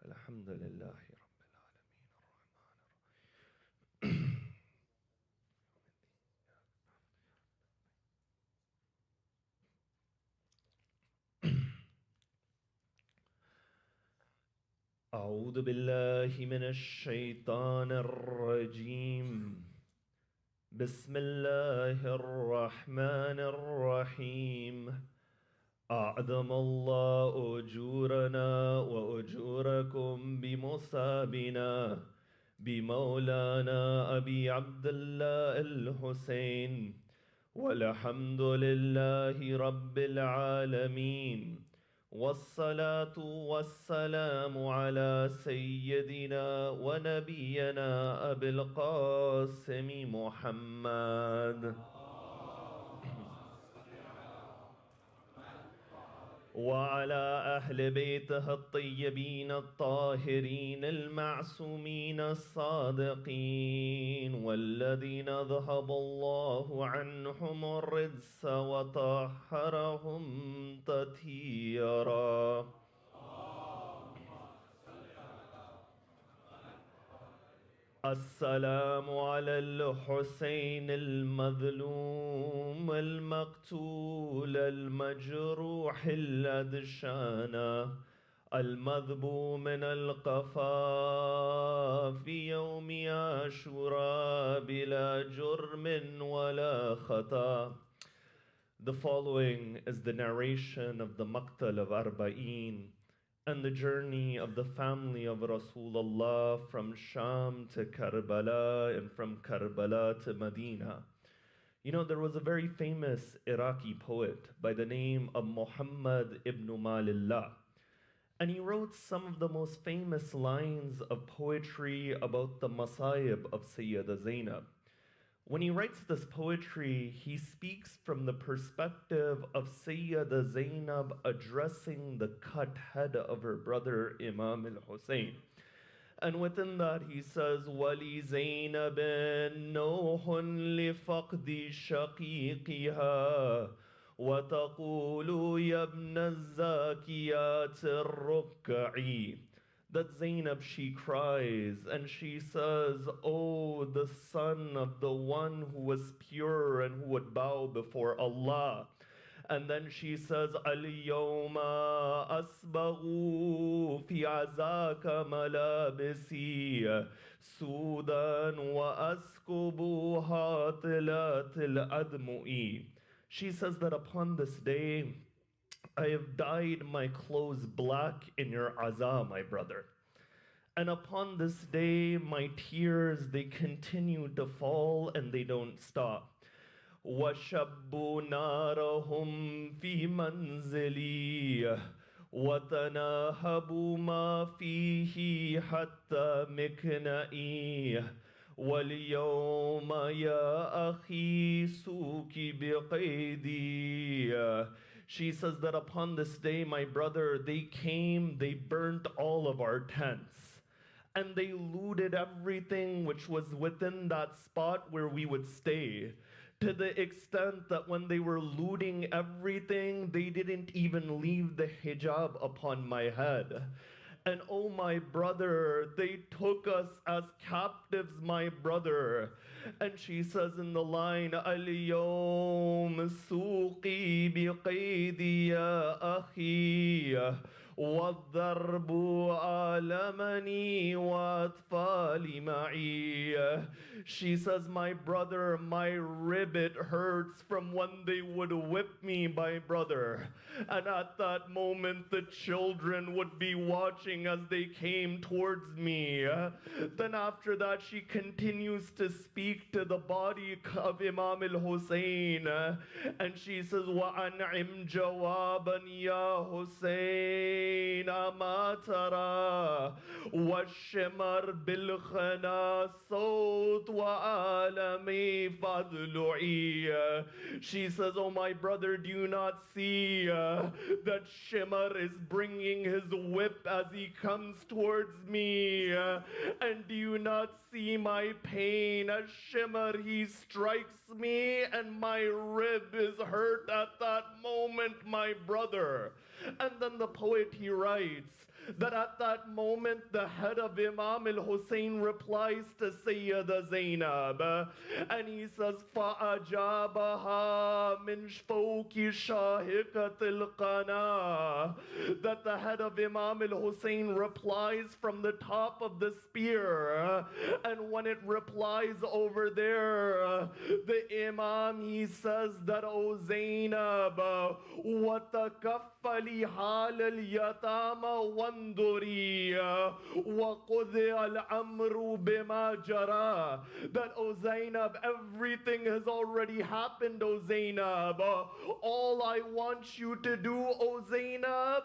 Alhamdulillahi Rabbil Alameen. أعوذ بالله من الشيطان الرجيم بسم الله الرحمن الرحيم أعظم الله أجورنا وأجوركم بمصابنا بمولانا أبي عبد الله الحسين والحمد لله رب العالمين والصلاة والسلام على سيدنا ونبينا أبي القاسم محمد وعلى أهل بيته الطيبين الطاهرين المعصومين الصادقين والذين ذهب الله عنهم الرجس وطهرهم تطهيرا. السلام على الحسين المظلوم المقتول المجروح الأدشانا المذبوح من القفا في يوم عاشوراء بلا جرم ولا خطأ. The following is the narration of the Maqtal of Arba'in and the journey of the family of Rasulullah from Sham to Karbala and from Karbala to Madina. You know, there was a very famous Iraqi poet by the name of Muhammad ibn Malillah, and he wrote some of the most famous lines of poetry about the Masayib of Sayyida Zainab. When he writes this poetry, he speaks from the perspective of Sayyida Zainab addressing the cut head of her brother Imam al-Hussein. And within that he says, وَلِي زَيْنَبٍ نُوحٌ لِفَقْدِ شَقِيقِهَا وَتَقُولُ يَا ابْنَ الزَّاكِيَاتِ الرُّكَّعِ. That Zainab, she cries and she says, oh, the son of the one who was pure and who would bow before Allah. And then she says, Al-yawma asbaghu fi azaka malabisi sudan wa askubu hatilatil admu'i. She says that upon this day, I have dyed my clothes black in your azah, my brother. And upon this day, my tears, they continue to fall and they don't stop. وَشَبُّوا نَارَهُمْ فِي مَنْزِلِي وَتَنَاهَبُوا مَا فِيهِ حَتَّى مِكْنَئِي وَالْيَوْمَ يَا أَخِي سُوكِ بِقَيْدِي. She says that upon this day, my brother, they came, they burnt all of our tents, and they looted everything which was within that spot where we would stay, to the extent that when they were looting everything, they didn't even leave the hijab upon my head. And oh my brother, they took us as captives, my brother. And she says in the line, Al-yawm suqi biqaydi ya akhi وَالضَّرْبُ عَالَمَنِي وَأَطْفَالِ مَعِي. She says, my brother, my ribbit hurts from when they would whip me, my brother. And at that moment, the children would be watching as they came towards me. Then after that, she continues to speak to the body of Imam al-Hussein. And she says, وَأَنْعِمْ جَوَابًا يَا حُسَيْنَ ما ترى والشمر بالخنا صوت وعالمي فضلعي. She says, oh my brother, do you not see that Shimmer is bringing his whip as he comes towards me? And do you not see my pain? As Shimmer, he strikes me and my rib is hurt at that moment, my brother. And then the poet, he writes that at that moment the head of Imam al-Hussein replies to Sayyida Zainab, and he says, فَأَجَابَهَا مِنْ فَوْقِ شَاهِقَةِ الْقَنَاةِ, that the head of Imam al-Hussein replies from the top of the spear, and when it replies over there, the Imam, he says that, O Zainab, وَتَكَفَّلِ حَالَ الْيَتَامَ وَانْظُرِي وَقُضِيَ الْأَمْرُ بِمَا جَرَى, that, O Zainab, everything has already happened, O Zainab. All I want you to do, O Zainab,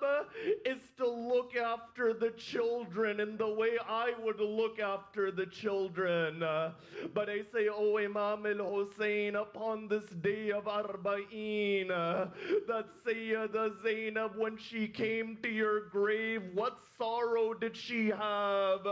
is to look after the children in the way I would look after the children. But I say, O Imam al-Hussein, upon this day of Arba'in, that Sayyida Zainab, when she came to your grave, what sorrow did she have?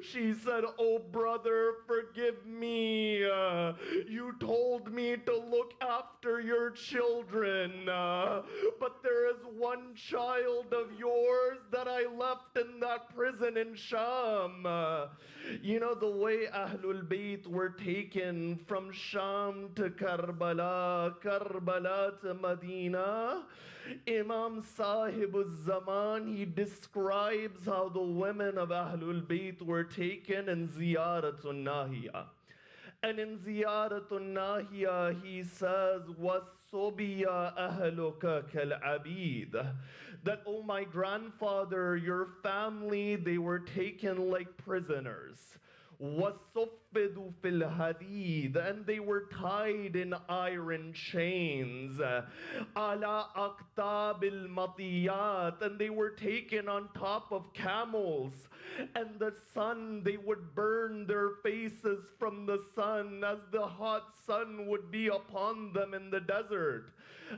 She said, oh brother, forgive me. You told me to look after your children, but there is one child of yours that I left in that prison in Sham. You know, the way Ahlul Bayt were taken from Sham to Karbala, Karbala to Madina, Imam Sahib al-Zaman, he describes how the women of Ahlul Bayt were taken in Ziyaratul Nahiya. And in Ziyaratul Nahiya, he says, وَالصُّبِيَ أَهْلُكَ كَالْعَبِيدِ, that, oh my grandfather, your family, they were taken like prisoners. وَصُفِّدُوا فِي الْحَدِيدِ, and they were tied in iron chains. عَلَىٰ أَقْطَابِ الْمَطِيَّاتِ, and they were taken on top of camels. And the sun, they would burn their faces from the sun as the hot sun would be upon them in the desert.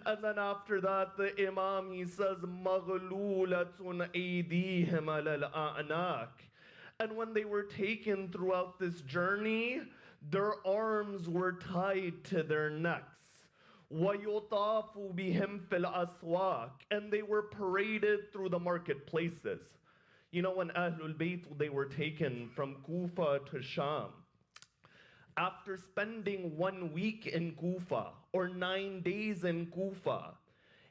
And then after that, the Imam, he says, مَغْلُولَةٌ أَيْدِيهِمْ عَلَى الْأَعْنَاقِ, and when they were taken throughout this journey, their arms were tied to their necks. وَيُطَافُ بِهِمْ فِي الْأَسْوَاقِ, and they were paraded through the marketplaces. You know, when Ahlul Bayt, they were taken from Kufa to Sham, after spending 1 week in Kufa, or 9 days in Kufa,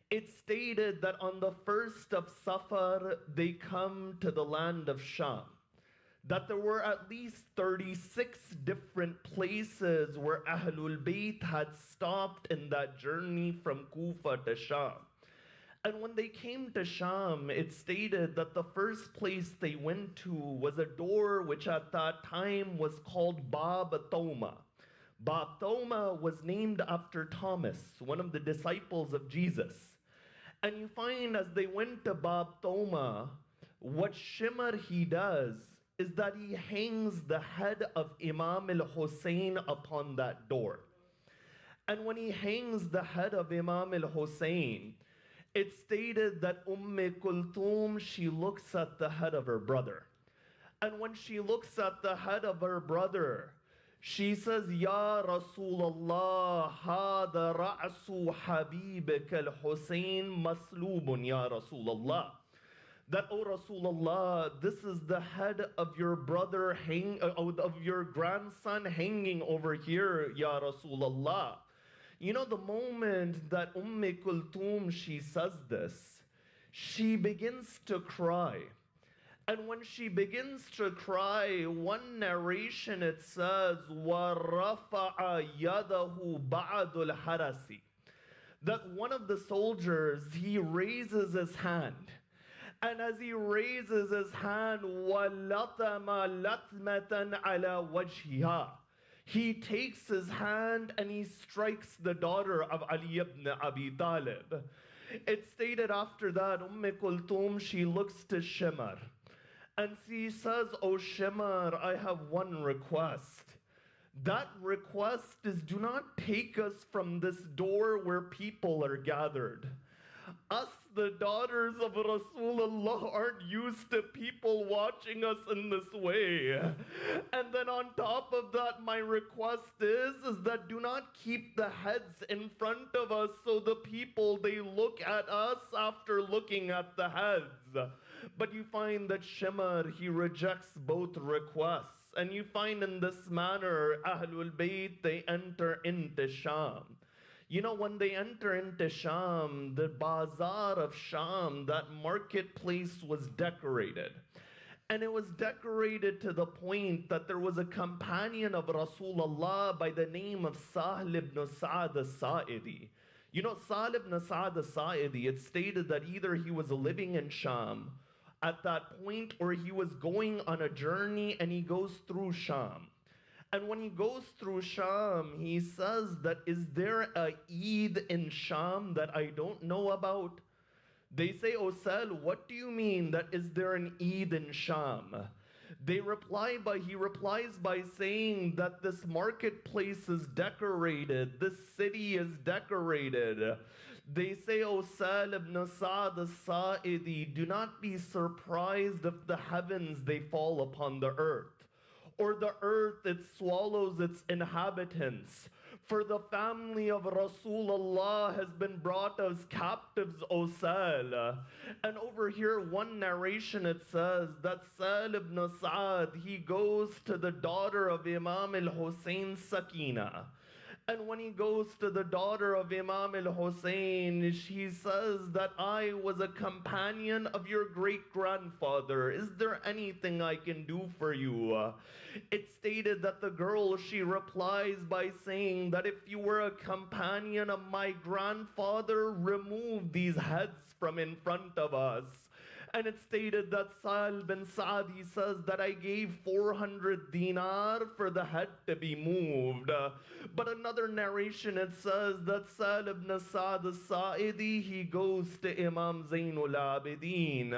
it stated that on the 1st of Safar, they come to the land of Sham. That there were at least 36 different places where Ahlul Bayt had stopped in that journey from Kufa to Sham. And when they came to Sham, it stated that the first place they went to was a door which at that time was called Bab Tawma. Bab Tawma was named after Thomas, one of the disciples of Jesus. And you find as they went to Bab Tawma, what Shimar he does is that he hangs the head of Imam al-Hussein upon that door. And when he hangs the head of Imam al-Hussein, it stated that Kulthum, she looks at the head of her brother. And when she looks at the head of her brother, she says, Ya Rasulallah, hada ra'su habibik al-Hussein maslubun, Ya Rasulallah. That, oh Rasulullah, this is the head of your brother, of your grandson hanging over here, Ya Rasulullah. You know, the moment that Kulthum, she says this, she begins to cry. And when she begins to cry, one narration it says, وَرَفَعَ يَدَهُ بَعْدُ الْحَرَسِ, that one of the soldiers, he raises his hand. And as he raises his hand, وَلَطَمَ لَطْمَةً عَلَى وَجْهِهَا, he takes his hand and he strikes the daughter of Ali ibn Abi Talib. It stated after that, Kulthum, she looks to Shimar. And she says, oh Shimar, I have one request. That request is, do not take us from this door where people are gathered. us, the daughters of Rasulullah, aren't used to people watching us in this way. And then on top of that, my request is that do not keep the heads in front of us so the people, they look at us after looking at the heads. But you find that Shimar, he rejects both requests. And you find in this manner, Ahlul Bayt, they enter into Sham. You know, when they enter into Sham, the bazaar of Sham, that marketplace was decorated. And it was decorated to the point that there was a companion of Rasulullah by the name of Sahl ibn Sa'd al-Sa'idi. You know, Sahl ibn Sa'd al-Sa'idi, it stated that either he was living in Sham at that point or he was going on a journey and he goes through Sham. And when he goes through Sham, he says that, is there a Eid in Sham that I don't know about? They say, "O Sal, what do you mean that is there an Eid in Sham?" He replies by saying that this marketplace is decorated, this city is decorated. They say, "O Sal ibn Sa'd al-Sa'idi, do not be surprised if the heavens, they fall upon the earth, or the earth, it swallows its inhabitants. For the family of Rasulullah has been brought as captives, O Sal." And over here, one narration, it says that Sal ibn Sa'd, he goes to the daughter of Imam al-Hussein, Sakina. And when he goes to the daughter of Imam al-Hussein, she says that I was a companion of your great-grandfather. Is there anything I can do for you? It stated that the girl, she replies by saying that if you were a companion of my grandfather, remove these heads from in front of us. And it stated that Sahl bin Sa'd, he says that I gave 400 dinar for the head to be moved. But another narration, it says that Sahl ibn Sa'd al-Sa'idi, he goes to Imam Zainul Abidin.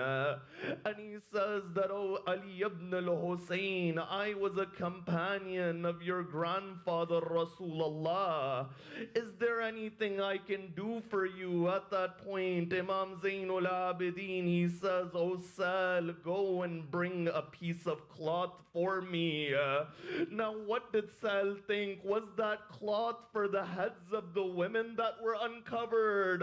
And he says that, "Oh Ali ibn al-Hussein, I was a companion of your grandfather Rasulullah. Is there anything I can do for you?" At that point, Imam Zainul Abidin, he says, "O Sal, go and bring a piece of cloth for me." Now what did Sal think? Was that cloth for the heads of the women that were uncovered?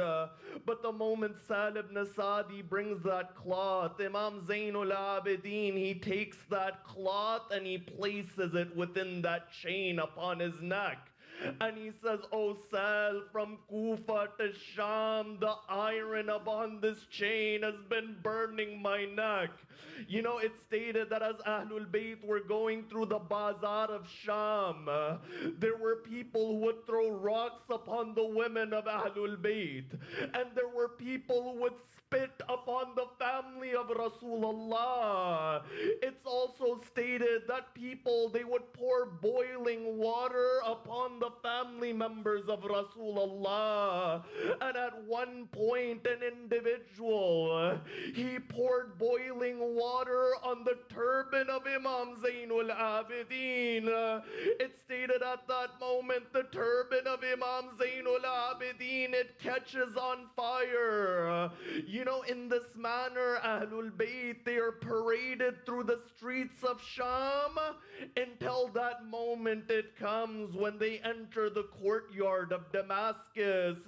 But the moment Sal ibn Sa'd brings that cloth, Imam Zainul Abidin, he takes that cloth and he places it within that chain upon his neck. And he says, "O Sal, from Kufa to Sham, the iron upon this chain has been burning my neck." You know, it stated that as Ahlul Bayt were going through the bazaar of Sham, there were people who would throw rocks upon the women of Ahlul Bayt. And there were people who would spit upon the family of Rasulullah. It's also stated that people, they would pour boiling water upon the family members of Rasulullah. And at one point, an individual, he poured boiling water on the turban of Imam Zainul Abidin. It stated at that moment, the turban of Imam Zainul Abidin, it catches on fire. You know, in this manner, Ahlul Bayt, they are paraded through the streets of Sham until that moment it comes when they enter the courtyard of Damascus.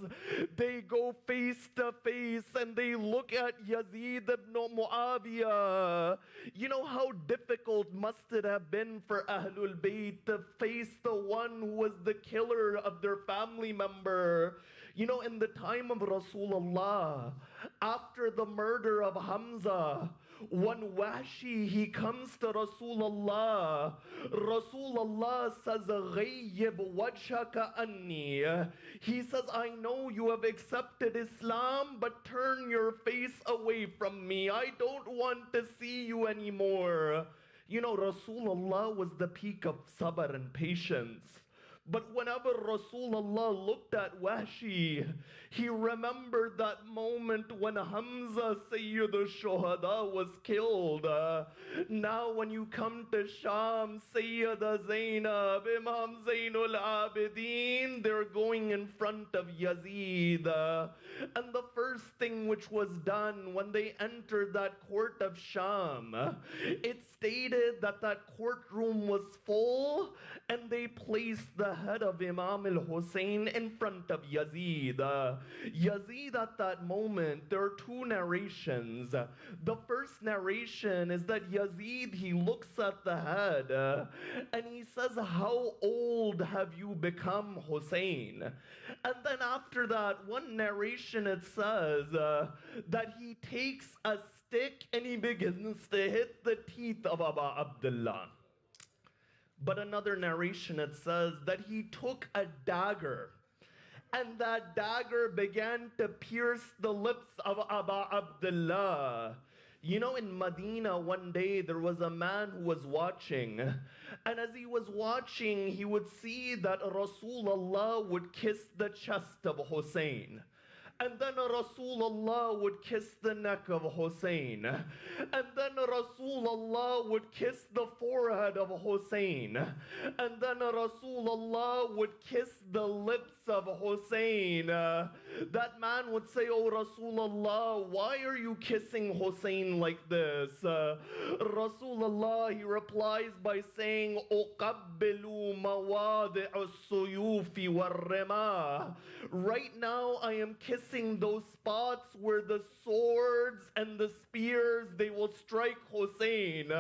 They go face to face and they look at Yazid ibn Muawiyah. You know how difficult must it have been for Ahlul Bayt to face the one who was the killer of their family member. You know, in the time of Rasulullah, after the murder of Hamza, one Washi, he comes to Rasulullah. Rasulullah says, "Ghayyib wajhaka anni." He says, "I know you have accepted Islam, but turn your face away from me. I don't want to see you anymore." You know, Rasulullah was the peak of sabr and patience. But whenever Rasulullah looked at Wahshi, he remembered that moment when Hamza, Sayyid al-Shuhada, was killed. Now when you come to Sham, Sayyida Zainab, Imam Zainul Abidin, they're going in front of Yazid. And the first thing which was done when they entered that court of Sham, it stated that that courtroom was full, and they placed the head of Imam al-Hussein in front of Yazid. Yazid at that moment, there are two narrations. The first narration is that Yazid, he looks at the head and he says, "How old have you become, Hussein?" And then after that, one narration it says that he takes a stick and he begins to hit the teeth of Abu Abdullah. But another narration it says that he took a dagger, and that dagger began to pierce the lips of Abu Abdullah. You know, in Medina one day there was a man who was watching, and as he was watching, he would see that Rasulullah would kiss the chest of Hussein. And then Rasulullah would kiss the neck of Hussein. And then Rasulullah would kiss the forehead of Hussein. And then Rasulullah would kiss the lips of Hussein. That man would say, "Oh Rasulullah, why are you kissing Hussein like this?" Rasulullah, he replies by saying, "Uqabbilu mawadi'u suyufi war-rimah." Right now I am kissing those spots where the swords and the spears, they will strike Hussein.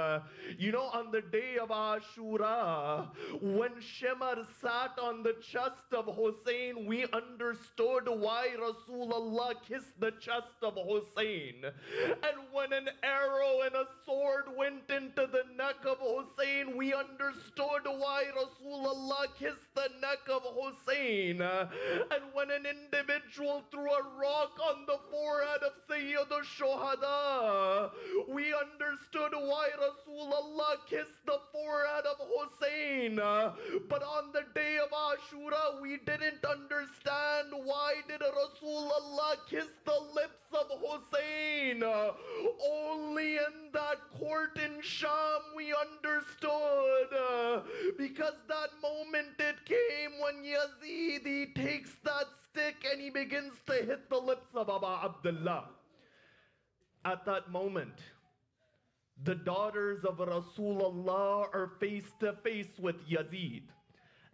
You know, on the day of Ashura, when Shimar sat on the chest of Hussein, we understood why Rasulullah kissed the chest of Hussein. And when an arrow and a sword went into the neck of Hussein, we understood why Rasulullah kissed the neck of Hussein. And when an individual threw a rock on the forehead of Sayyid al-Shuhada, we understood why Rasulullah kissed the forehead of Hussein. But on the day of Ashura, we didn't understand why did Rasulullah kiss the lips of Hussein. Only in that court in Sham we understood, because that moment it came when Yazid, he takes that stick and he begins to hit the lips of Abu Abdullah. At that moment, the daughters of Rasulullah are face to face with Yazid.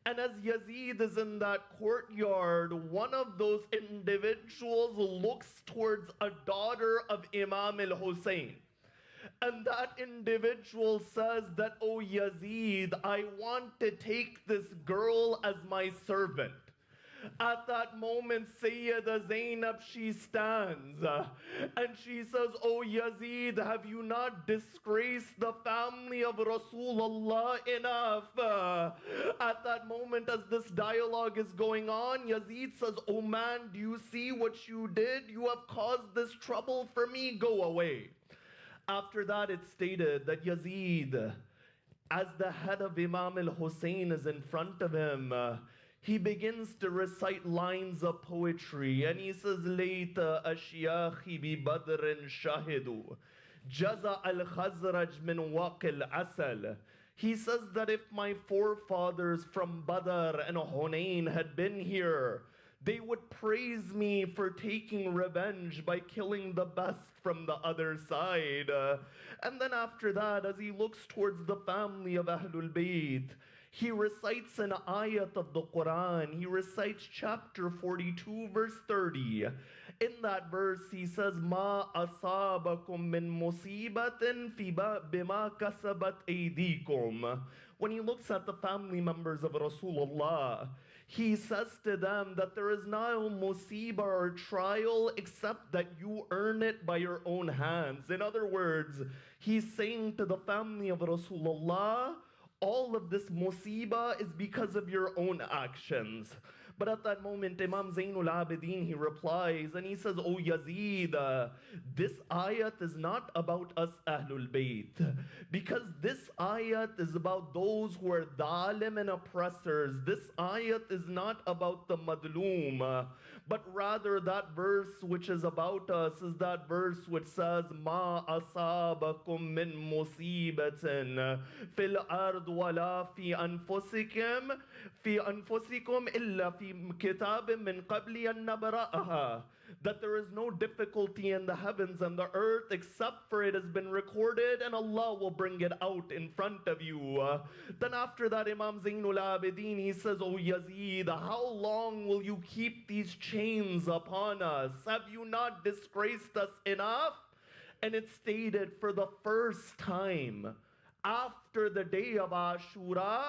And as Yazid is in that courtyard, one of those individuals looks towards a daughter of Imam al-Hussein. And that individual says that, "Oh Yazid, I want to take this girl as my servant." At that moment, Sayyida Zainab, she stands and she says, "Oh Yazid, have you not disgraced the family of Rasulullah enough?" At that moment, as this dialogue is going on, Yazid says, "Oh man, do you see what you did? You have caused this trouble for me, go away." After that, it's stated that Yazid, as the head of Imam al-Hussein is in front of him, he begins to recite lines of poetry, and he says, "Layta ashyakhi bi badrin shahidu, jaza al-khazraj min waqil asal." He says that if my forefathers from Badr and Hunayn had been here, they would praise me for taking revenge by killing the best from the other side. And then after that, as he looks towards the family of Ahlul Bayt, he recites an ayat of the Quran. He recites chapter 42, verse 30. In that verse, he says, "Ma asabakum min musibatin fi bima kasabat aydikum." When he looks at the family members of Rasulullah, he says to them that there is no musibah or trial except that you earn it by your own hands. In other words, he's saying to the family of Rasulullah, all of this musibah is because of your own actions. But at that moment, Imam Zainul Abidin, he replies and he says, "Oh Yazid, this ayat is not about us Ahlul Bayt, because this ayat is about those who are dhalim and oppressors. This ayat is not about the madloom, but rather that verse which is about us is that verse which says, Ma asabakum min musibatin fil ard wala fi anfusikum illa fi kitabim min qabli an nabra'aha. That there is no difficulty in the heavens and the earth except for it has been recorded and Allah will bring it out in front of you. Then after that, Imam Zainul Abidin, he says, "Oh Yazid, how long will you keep these chains upon us? Have you not disgraced us enough?" And it stated, for the first time after the day of Ashura,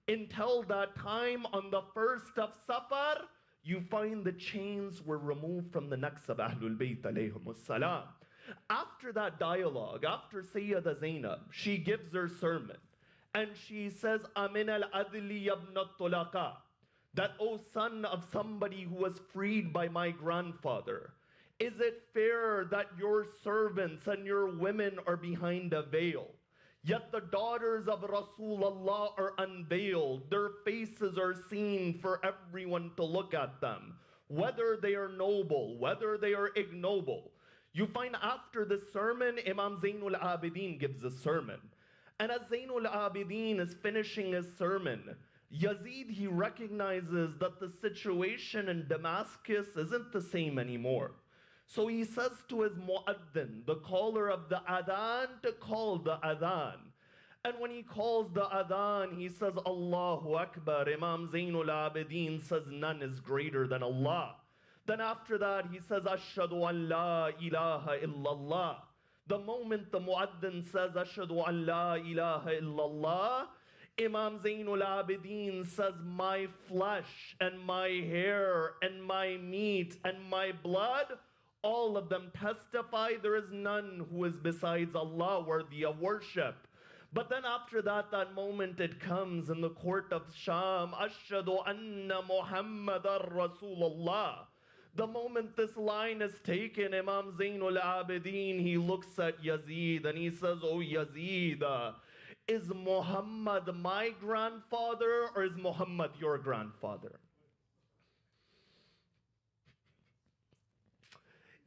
until that time on the first of Safar, you find the chains were removed from the necks of Ahlul Bayt alayhimus salam. After that dialogue, after Sayyida Zainab, she gives her sermon and she says, Amin al-adli ibn al-tulaqa, that, O son of somebody who was freed by my grandfather, is it fair that your servants and your women are behind a veil? Yet the daughters of Rasulullah are unveiled. Their faces are seen for everyone to look at them, whether they are noble, whether they are ignoble. You find after the sermon, Imam Zainul Abidin gives a sermon. And as Zainul Abidin is finishing his sermon, Yazid, he recognizes that the situation in Damascus isn't the same anymore. So he says to his mu'addin, the caller of the adhan, to call the adhan. And when he calls the adhan, he says, Allahu Akbar. Imam Zainul Abidin says, none is greater than Allah. Then after that, he says, Ashhadu an la ilaha illallah. The moment the mu'addin says, Ashhadu an la ilaha illallah, Imam Zainul Abidin says, my flesh and my hair and my meat and my blood, all of them testify there is none who is besides Allah worthy of worship. But then after that, that moment it comes in the court of Sham, Ashhadu anna Muhammadan Rasulullah. The moment this line is taken, Imam Zainul Abidin, he looks at Yazid and he says, Oh Yazid, is Muhammad my grandfather or is Muhammad your grandfather?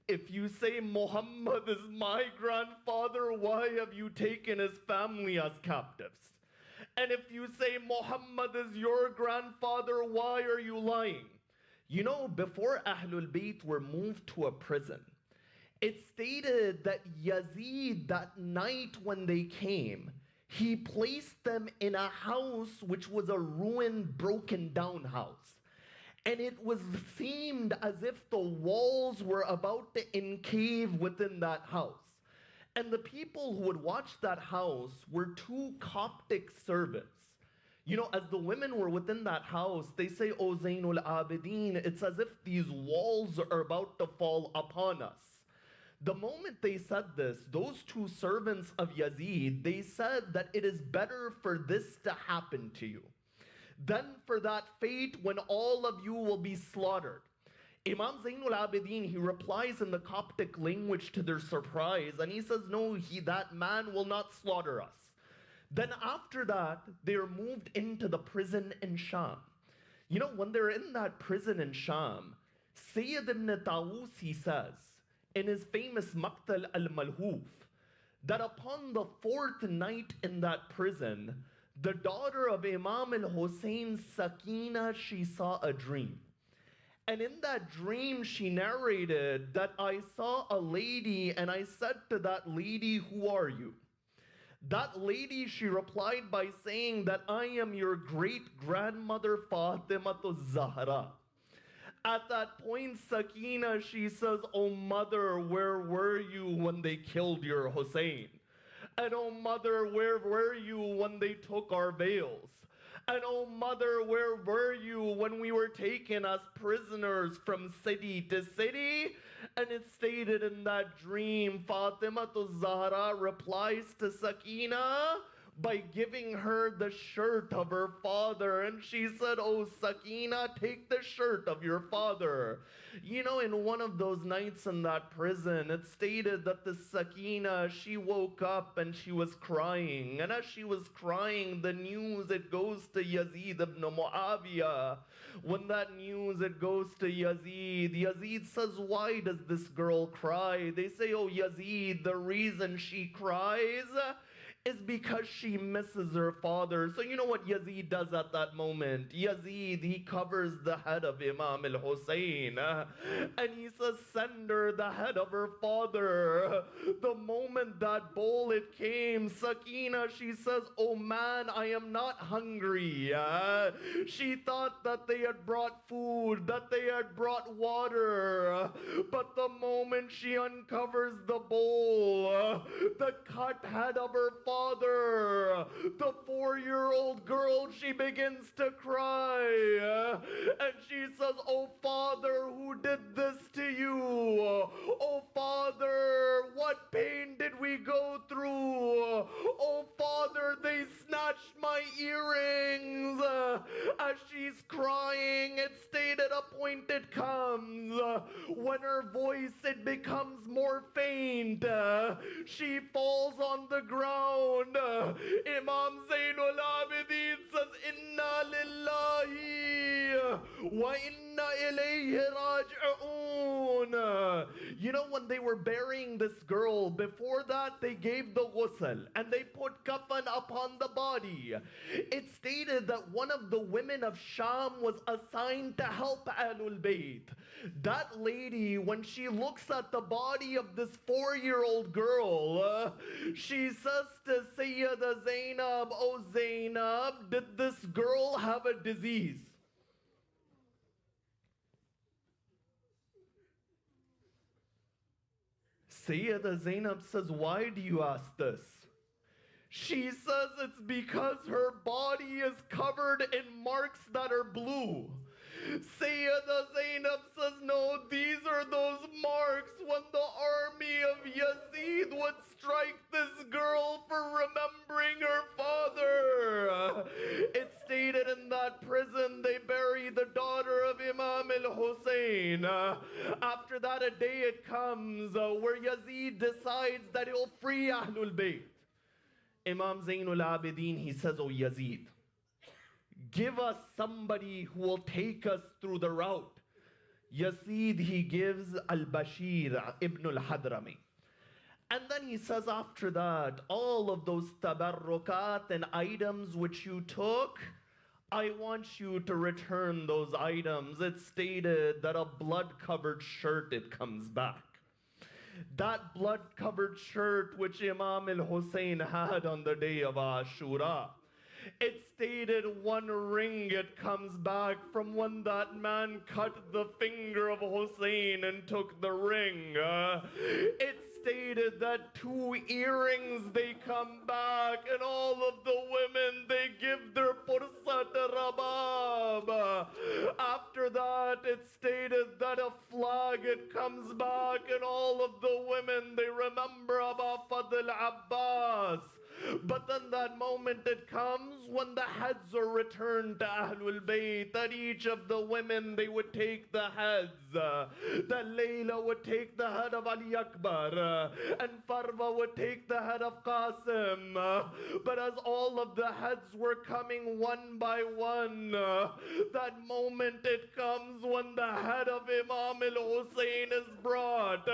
If you say Muhammad is my grandfather, why have you taken his family as captives? And if you say Muhammad is your grandfather, why are you lying? You know, before Ahlul Bayt were moved to a prison, it stated that Yazid, that night when they came, he placed them in a house which was a ruined, broken down house. And it seemed as if the walls were about to encave within that house. And the people who would watch that house were two Coptic servants. You know, as the women were within that house, they say, O Zainul Abidin, it's as if these walls are about to fall upon us. The moment they said this, those two servants of Yazid, they said that it is better for this to happen to you than for that fate when all of you will be slaughtered. Imam Zainul Abidin, he replies in the Coptic language to their surprise, and he says, no, that man will not slaughter us. Then after that, they are moved into the prison in Sham. You know, when they're in that prison in Sham, Syed ibn Tawus, he says, in his famous Maqtal al-Malhuf, that upon the fourth night in that prison, the daughter of Imam al-Hussein, Sakina, she saw a dream. And in that dream, she narrated that I saw a lady and I said to that lady, who are you? That lady, she replied by saying that I am your great-grandmother Fatimatu Zahra. At that point, Sakina, she says, oh mother, where were you when they killed your Hussein? And oh mother, where were you when they took our veils? And oh mother, where were you when we were taken as prisoners from city to city? And it stated in that dream, Fatima to Zahra replies to Sakina, by giving her the shirt of her father. And she said, "Oh, Sakina, take the shirt of your father." You know, in one of those nights in that prison, it stated that the Sakina, she woke up and she was crying. And as she was crying, the news, it goes to Yazid ibn Muawiyah. When that news, it goes to Yazid, Yazid says, "Why does this girl cry?" They say, "Oh, Yazid, the reason she cries is because she misses her father." So you know what Yazid does at that moment? Yazid, he covers the head of Imam al-Hussein and he says, "Send her the head of her father." The moment that bowl it came, Sakina, she says, "Oh man, I am not hungry." She thought that they had brought food, that they had brought water, but the moment she uncovers the bowl, the cut head of her father, the 4-year-old girl, she begins to cry. And she says, "Oh father, who did this to you? Oh father, what pain did we go through? Oh father, they snatched my earrings." As she's crying, it stated a point it comes when her voice, it becomes more faint. She falls on the ground. Imam Zainul Abidin says, "Inna lillahi wa inna ilayhi raji'un." You know, when they were burying this girl, before that they gave the ghusl and they put kafan upon the body. It stated that one of the women of Sham was assigned to help Ahlul Bayt. That lady, when she looks at the body of this 4-year-old girl, she says to Sayyida Zainab, "Oh Zainab, did this girl have a disease?" Sayyida Zainab says, "Why do you ask this?" She says, "It's because her body is covered in marks that are blue." Sayyida Zainab says, "No, these are those marks when the army of Yazid would strike this girl for remembering her father." It stated in that prison they bury the daughter of Imam al-Hussein. After that, a day it comes where Yazid decides that he'll free Ahlul Bayt. Imam Zainul Abidin, he says, "Oh Yazid, give us somebody who will take us through the route." Yazid, he gives al-Bashir ibn al-Hadrami. And then he says after that, "All of those tabarrukat and items which you took, I want you to return those items." It stated that a blood-covered shirt, it comes back. That blood-covered shirt which Imam al-Hussein had on the day of Ashura. It stated one ring, it comes back from when that man cut the finger of Hussein and took the ring. It stated that 2 earrings, they come back, and all of the women, they give their pursa to Rabab. After that, it stated that a flag, it comes back, and all of the women, they remember Aba Fadl Abbas. But then that moment it comes when the heads are returned to Ahlul Bayt, that each of the women, they would take the heads. That Layla would take the head of Ali Akbar, and Farwa would take the head of Qasim. But as all of the heads were coming one by one, that moment it comes when the head of Imam al-Hussein is brought.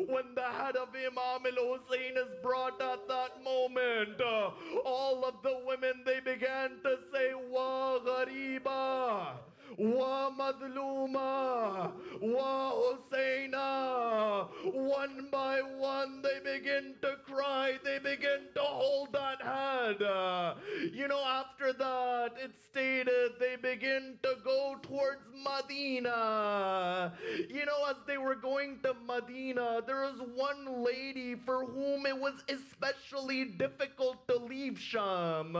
When the head of Imam al-Hussein is brought at that moment, all of the women, they began to say, "Wa ghariba, wa madluma, wa Husseina." One by one, they begin to cry, they begin to hold that head. You know, after that, it stated they begin to go towards Madina. You know, as they were going to Madina, there was one lady for whom it was especially difficult to leave Sham.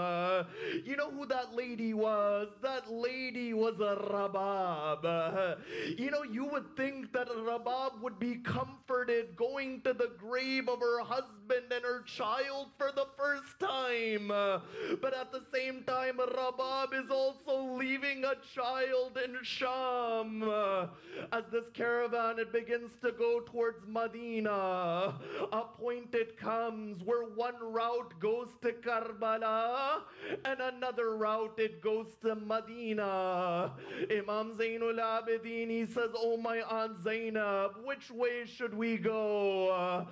You know who that lady was? That lady was a Rabab. You know, you would think that Rabab would be comforted going to the grave of her husband and her child for the first time. But at the same time, Rabab is also leaving a child in Sham. As this caravan, it begins to go towards Madina, a point it comes where one route goes to Karbala and another route it goes to Madina. Imam Zainul Abidin, he says, oh my Aunt Zainab, which way should we go?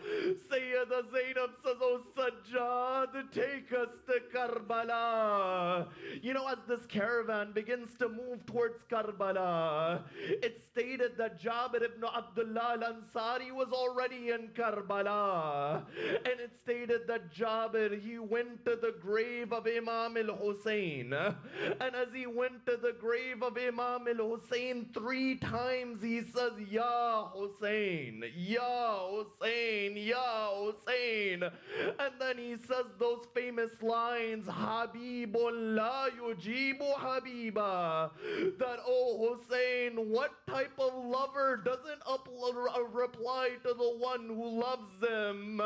Sayyida Zainab says, oh Sajjad, take us to Karbala. You know, as this caravan begins to move towards Karbala, it's stated that Jabir ibn Abdullah al-Ansari was already in Karbala. And it stated that Jabir, he went to the grave of Imam al-Hussein. And as he went to the grave of Imam al-Hussein 3 times, he says, Ya Hussein, Ya Hussein, Ya Hussein. And then he says those famous lines, Habibun la yujibu Habiba. That, oh Hussein, what type of lover doesn't reply to the one who loves him?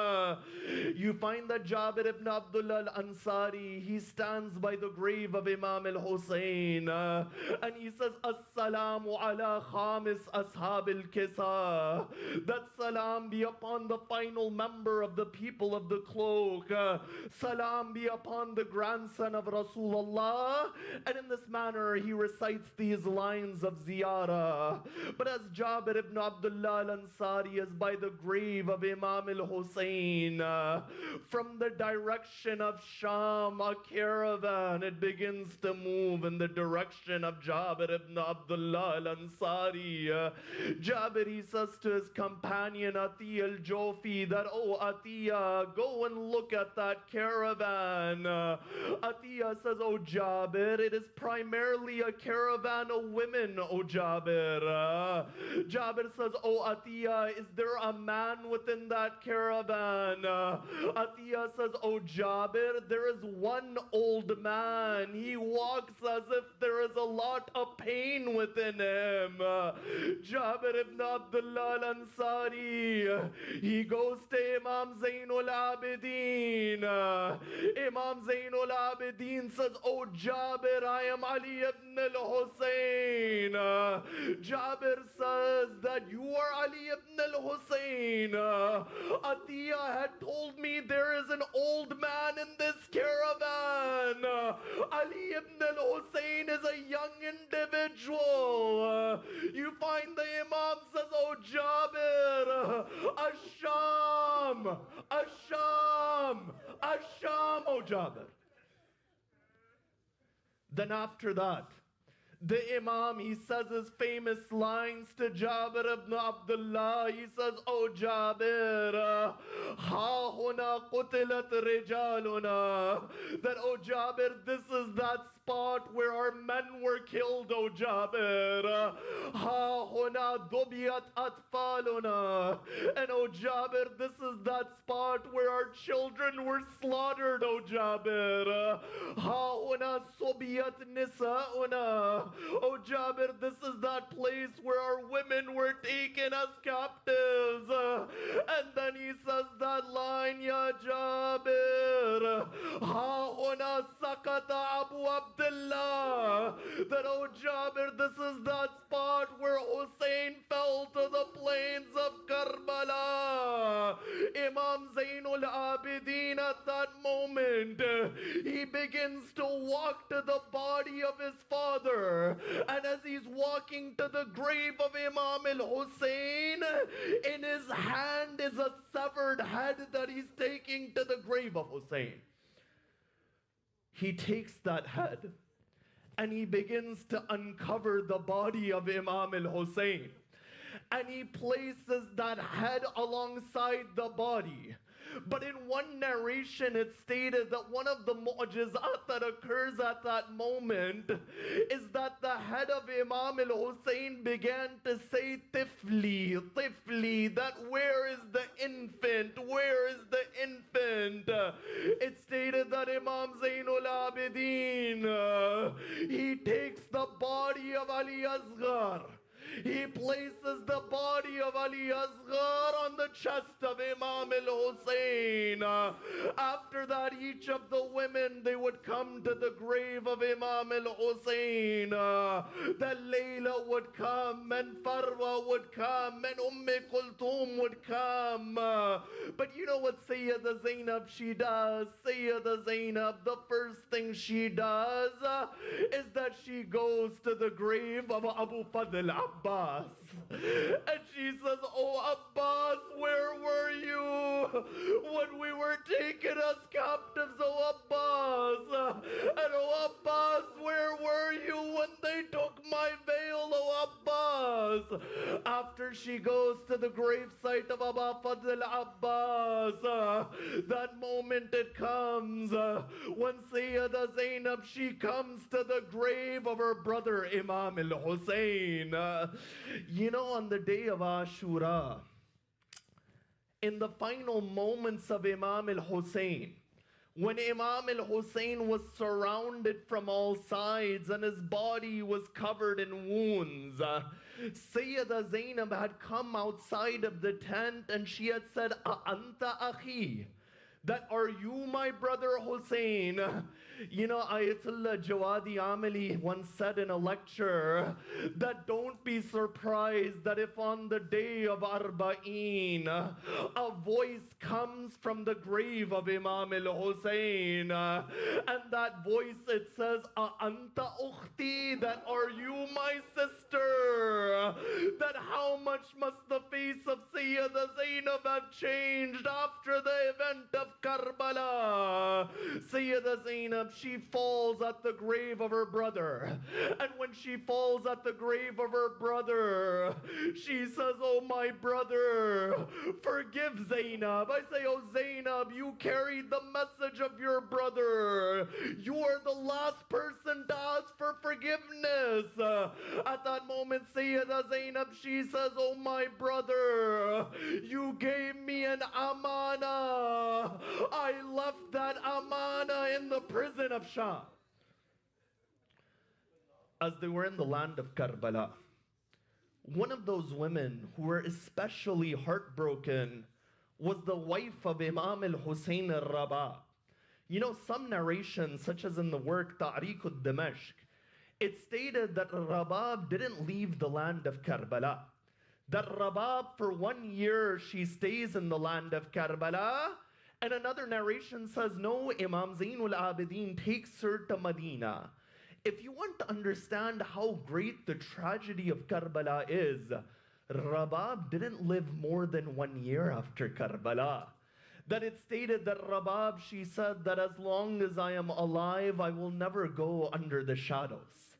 You find that Jabir ibn Abdullah al-Ansari, he stands by the grave of Imam al-Hussein, and he says, Assalamu ala khamis ashab al-kisa. That salam be upon the final member of the people of the cloak. Salam be upon the grandson of Rasulullah. And in this manner, he recites these lines of ziyarah. But as Jabir ibn Abdullah al-Ansari is by the grave of Imam al-Hussein, from the direction of Sham, a caravan, it begins to move in the direction of Jabir ibn Abdullah al-Ansari. Jabir, he says to his companion Atiya al-Jofi that, oh Atiya, go and look at that caravan. Atiya says, oh Jabir, it is primarily a caravan of women, oh Jabir. Jabir says, oh Atiya, is there a man within that caravan? Atiya says, oh Jabir, there is one old man. He walks as if there is a lot of pain within him. Jabir ibn Abdullah al-Ansari, he goes to Imam Zainul Abidin. Imam Zainul Abidin says, oh Jabir, I am Ali ibn al-Hussein. Jabir says that you are Ali ibn al-Hussein. Atiya had told me there is an old man in this caravan. Ali ibn al-Hussein is a young individual. You find the Imam says, oh Jabir, Asham, Asham, Asham, oh Jabir. Then after that, the Imam, he says his famous lines to Jabir ibn Abdullah. He says, oh Jabir, ha huna qutilat rijaluna. That, oh Jabir, this is that spot where our men were killed, oh Jabir. Ha huna dubiyat atfaluna. And oh Jabir, this is that spot where our children were slaughtered, oh Jabir. Ha huna subiyat nisauna. Oh Jabir, this is that place where our women were taken as captives. And then he says that line, Ya Jabir, ha huna sakata Abu Abdullah. That, oh Jabir, this is that spot where Hussein fell to the plains of Karbala. Imam Zainul Abidin at that moment, he begins to walk to the body of his father. And as he's walking to the grave of Imam al-Hussein, in his hand is a severed head that he's taking to the grave of Hussein. He takes that head and he begins to uncover the body of Imam al-Hussein. And he places that head alongside the body. But in one narration, it stated that one of the mu'jizat that occurs at that moment is that the head of Imam al-Hussein began to say, Tifli, Tifli, that where is the infant? Where is the infant? It stated that Imam Zainul Abidin, he takes the body of Ali Asghar. He places the body of Ali Asghar on the chest of Imam al-Hussein. After that, each of the women, they would come to the grave of Imam al-Hussein. That Layla would come, and Farwa would come, and Kulthum would come. But you know what Sayyida Zainab, she does? Sayyida Zainab, the first thing she does is that she goes to the grave of Abu Fadl Abbas. And she says, oh Abbas, where were you when we were taken as captives, oh Abbas? And oh Abbas, where were you when they took my veil, oh Abbas? After she goes to the gravesite of Abu Fadl Abbas, that moment it comes when Sayyida Zainab, she comes to the grave of her brother Imam al-Hussein. You know, on the day of Ashura, in the final moments of Imam al-Hussein, when Imam al-Hussein was surrounded from all sides and his body was covered in wounds, Sayyida Zainab had come outside of the tent and she had said, Anta akhi, that are you my brother Hussein? You know, Ayatollah Jawadi Amali once said in a lecture that don't be surprised that if on the day of Arba'in a voice comes from the grave of Imam al-Hussein and that voice, it says, Anta ukhti, that are you my sister? That how much must the face of Sayyida Zainab have changed after the event of Karbala? Sayyida Zainab, she falls at the grave of her brother. And when she falls at the grave of her brother, she says, oh my brother, forgive Zainab. I say, oh Zainab, you carried the message of your brother. You are the last person to ask for forgiveness. At that moment, Sayyida Zainab, she says, oh my brother, you gave me an amana. I left that amana in the prison of Sham. As they were in the land of Karbala, one of those women who were especially heartbroken was the wife of Imam al-Hussein al-Rabab. You know, some narrations, such as in the work Ta'riq al-Damashq, it stated that Rabab didn't leave the land of Karbala. That Rabab, for 1 year, she stays in the land of Karbala. And another narration says, no, Imam Zainul Abidin takes her to Madina. If you want to understand how great the tragedy of Karbala is, Rabab didn't live more than 1 year after Karbala. That it stated that Rabab, she said that as long as I am alive, I will never go under the shadows.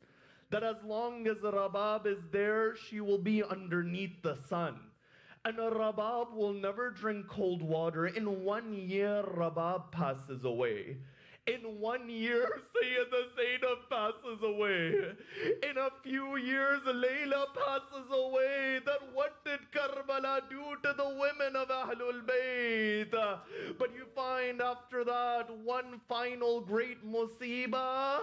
That as long as Rabab is there, she will be underneath the sun. And Rabab will never drink cold water. In 1 year, Rabab passes away. In 1 year, Sayyida Zainab passes away. In a few years, Layla passes away. Then what did Karbala do to the women of Ahlul Bayt? But you find after that, one final great musibah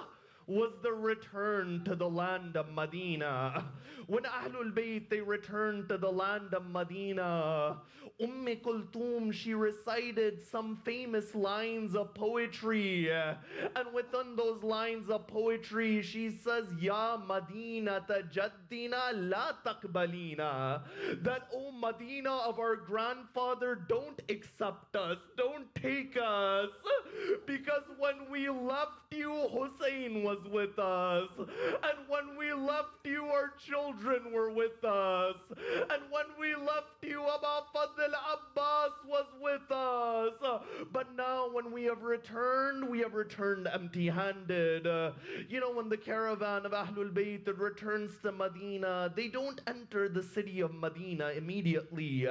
was the return to the land of Madina. When Ahlul Bayt, they returned to the land of Madina, Kulthum, she recited some famous lines of poetry. And within those lines of poetry, she says, Ya Madina tajaddina la taqbalina. That, oh Madina of our grandfather, don't accept us, don't take us. Because when we left you, Hussein was with us. And when we left you, our children were with us. And when we left you, Abu Fadl Abbas was with us. But now when when we have returned empty-handed. When the caravan of Ahlul Bayt returns to Medina, they don't enter the city of Medina immediately.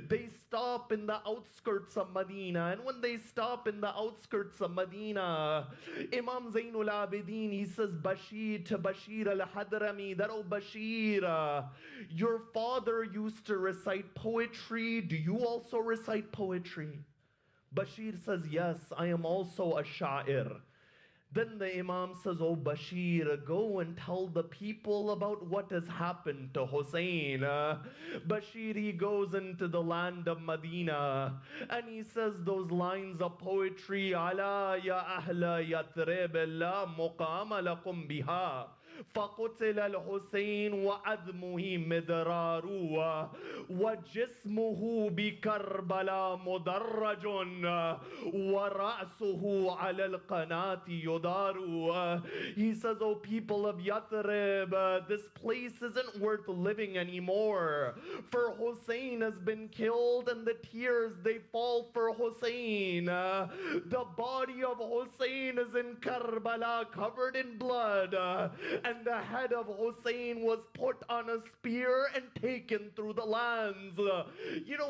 They stop in the outskirts of Medina. And when they stop in the outskirts of Medina, Imam Zainul Abidin, he says, Bashir to Bashir al-Hadrami, that, oh Bashir, your father used to recite poetry. Do you also recite poetry? Bashir says, yes, I am also a sha'ir. Then the Imam says, oh Bashir, go and tell the people about what has happened to Hussein. Bashir, he goes into the land of Medina and he says those lines of poetry, Ala ya ahla yatrib la muqama lakum biha. فقتل الحسين وعظمه مدرار وجسمه بكربلاء مدرج ورأسه على القناة يدار. He says, oh people of Yathrib, this place isn't worth living anymore, for Hussein has been killed and the tears they fall for Hussein. The body of Hussein is in Karbala covered in blood, and the head of Hussein was put on a spear and taken through the lands.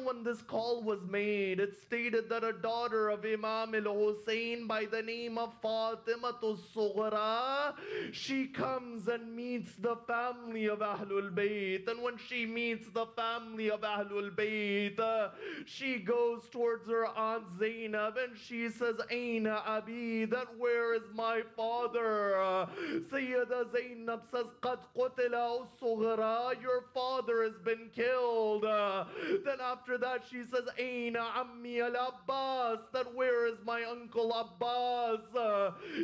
When this call was made, it stated that a daughter of Imam al-Hussein by the name of Fatima al-Sughra, she comes and meets the family of Ahlul Bayt. And when she meets the family of Ahlul Bayt, she goes towards her aunt Zainab and she says, Aina Abi, that where is my father? Sayyida Zainab says, Qad qutila Sughra, your father has been killed. Then after that she says, Aina Ammi al-Abbas, that where is my uncle Abbas?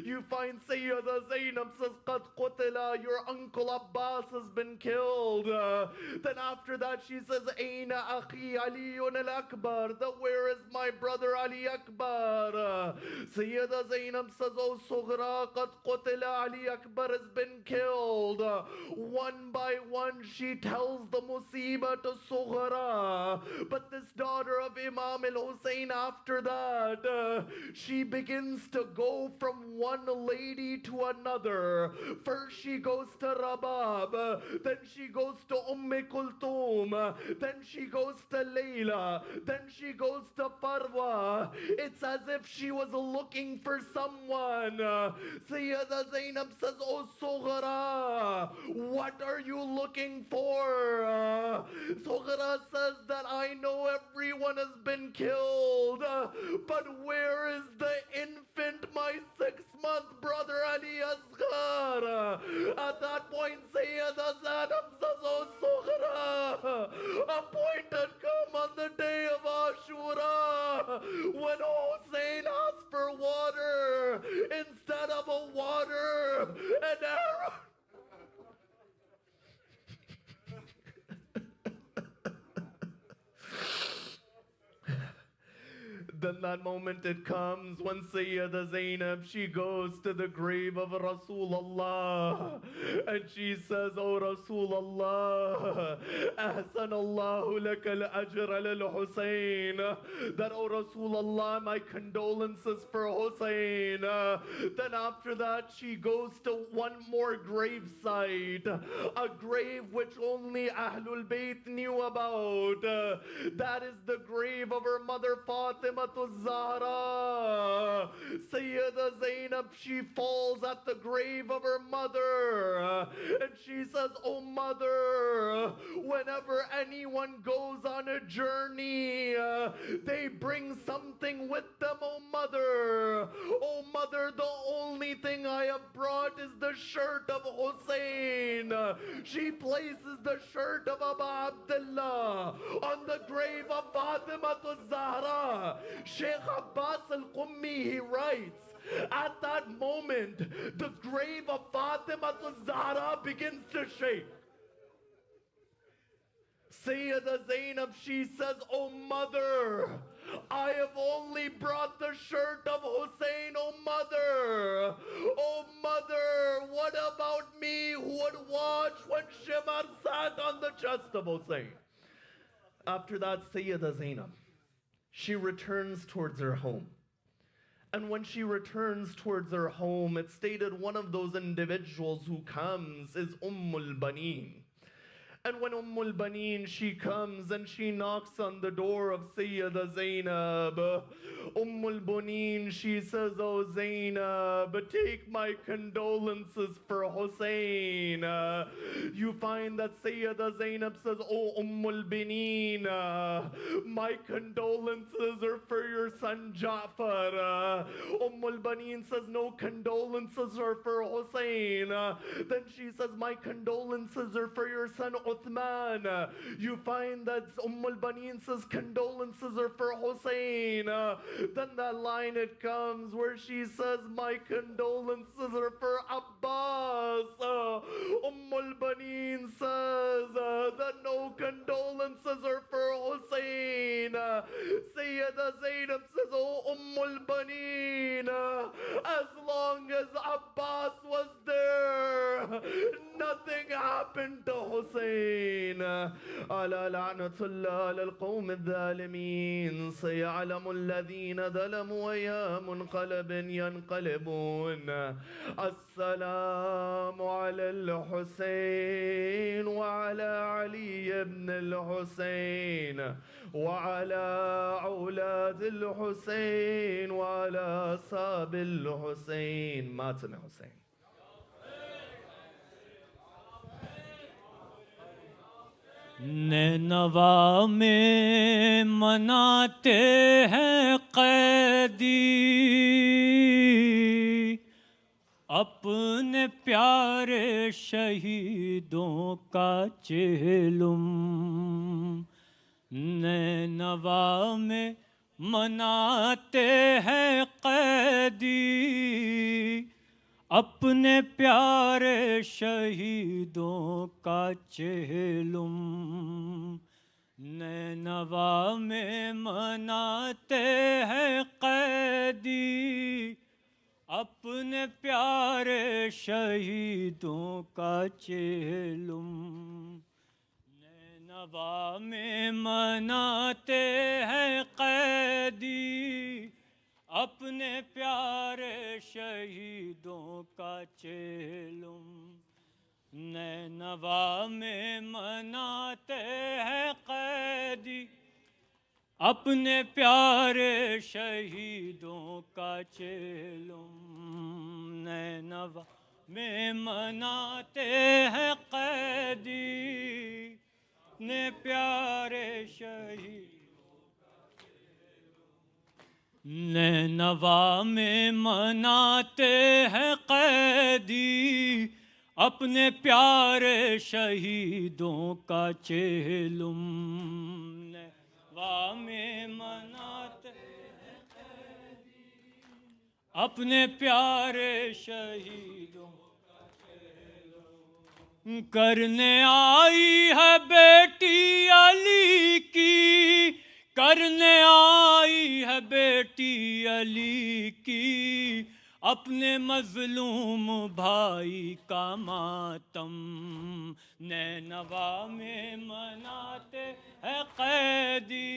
You find Sayyida Zainab says, Qad qutila, your uncle Abbas has been killed. Then after that she says, Aina Akhi Aliyun al-Akbar, that where is my brother Ali Akbar? Sayyida Zainab says, oh Sughra, Qad qutila, Ali Akbar has been killed. One by one she tells the musibah to Sughra. But this daughter of Imam al-Hussein, after that, she begins to go from one lady to another. First she goes to Rabab, then she goes to Kulthum, then she goes to Layla, then she goes to Farwa. It's as if she was looking for someone. Sayyida Zainab says, oh Sughra, what are you looking for? Sughra says that I know everyone has been killed, but where is the infant, my 6-month brother Ali Asghar? At that point, Sayyida Zainab says, oh Sughra, a point had come on the day of Ashura when Hussein asked for water. Instead of a water, an arrow. Then that moment it comes when Sayyida Zainab, she goes to the grave of Rasulullah and she says, oh Rasulullah, Ahsan Allahu laka al-ajr al-Husayn, that, oh Rasulullah, my condolences for Hussein. Then after that she goes to one more grave site, a grave which only Ahlul Bayt knew about. That is the grave of her mother Fatima Zahra. Sayyida Zainab, she falls at the grave of her mother and she says, oh mother, whenever anyone goes on a journey, they bring something with them, oh mother. Oh mother, the only thing I have brought is the shirt of Hussein. She places the shirt of Abu Abdullah on the grave of Fatima Zahra. Sheikh Abbas al-Qummi, he writes, at that moment, the grave of Fatima Zahra begins to shake. Sayyida Zainab, she says, oh mother, I have only brought the shirt of Hussein, oh mother. Oh mother, what about me who would watch when Shimar sat on the chest of Hussein? After that, Sayyida Zainab, she returns towards her home. And when she returns towards her home, it's stated one of those individuals who comes is Baneen. And when Baneen, she comes and she knocks on the door of Sayyida Zainab. Baneen, she says, "Oh Zainab, take my condolences for Hussein." You find that Sayyida Zainab says, "Oh Baneen, my condolences are for your son Ja'far." Baneen says, "No, condolences are for Hussein." Then she says, "My condolences are for your son Uthman." You find that Baneen says, "Condolences are for Hussein." Then that line it comes where she says, "My condolences are for Abbas." Baneen says that no condolences are for Hussein. Sayyida Zainab says, "Oh Baneen, as long as Abbas was there, nothing happened to Hussein." Ala la'natullah ala al-qawm al-dhalimin, sayalamu alladhina dhalamu wa ya munqalabin yanqalibun. Assalamu ala al-Husayn wa ala Ali ibn al-Husayn وعلى أولاد الحسين وعلى أصحاب الحسين. ماتم حسين. نینوا میں مناتے ہیں قیدی اپنے پیارے شہیدوں کا چہلم. نینوا میں مناتے ہیں قیدی اپنے پیارے شہیدوں کا چہلم. نینوا میں مناتے ہیں قیدی اپنے پیارے شہیدوں کا چہلم. نینوا میں مناتے ہیں قیدی اپنے پیارے شہیدوں کا چہلم. نینوا میں مناتے ہیں قیدی اپنے پیارے شہیدوں کا چہلم. نینوا میں مناتے ہیں قیدی اپنے پیارے شہید. نینوا میں مناتے ہیں قیدی اپنے پیارے شہیدوں کا چہلم. نینوا میں مناتے ہیں قیدی اپنے پیارے شہیدوں کا چہلم. کرنے آئی ہے بیٹی علی کی، کرنے آئی ہے بیٹی علی کی اپنے مظلوم بھائی کا ماتم. نینوا میں مناتے ہیں قیدی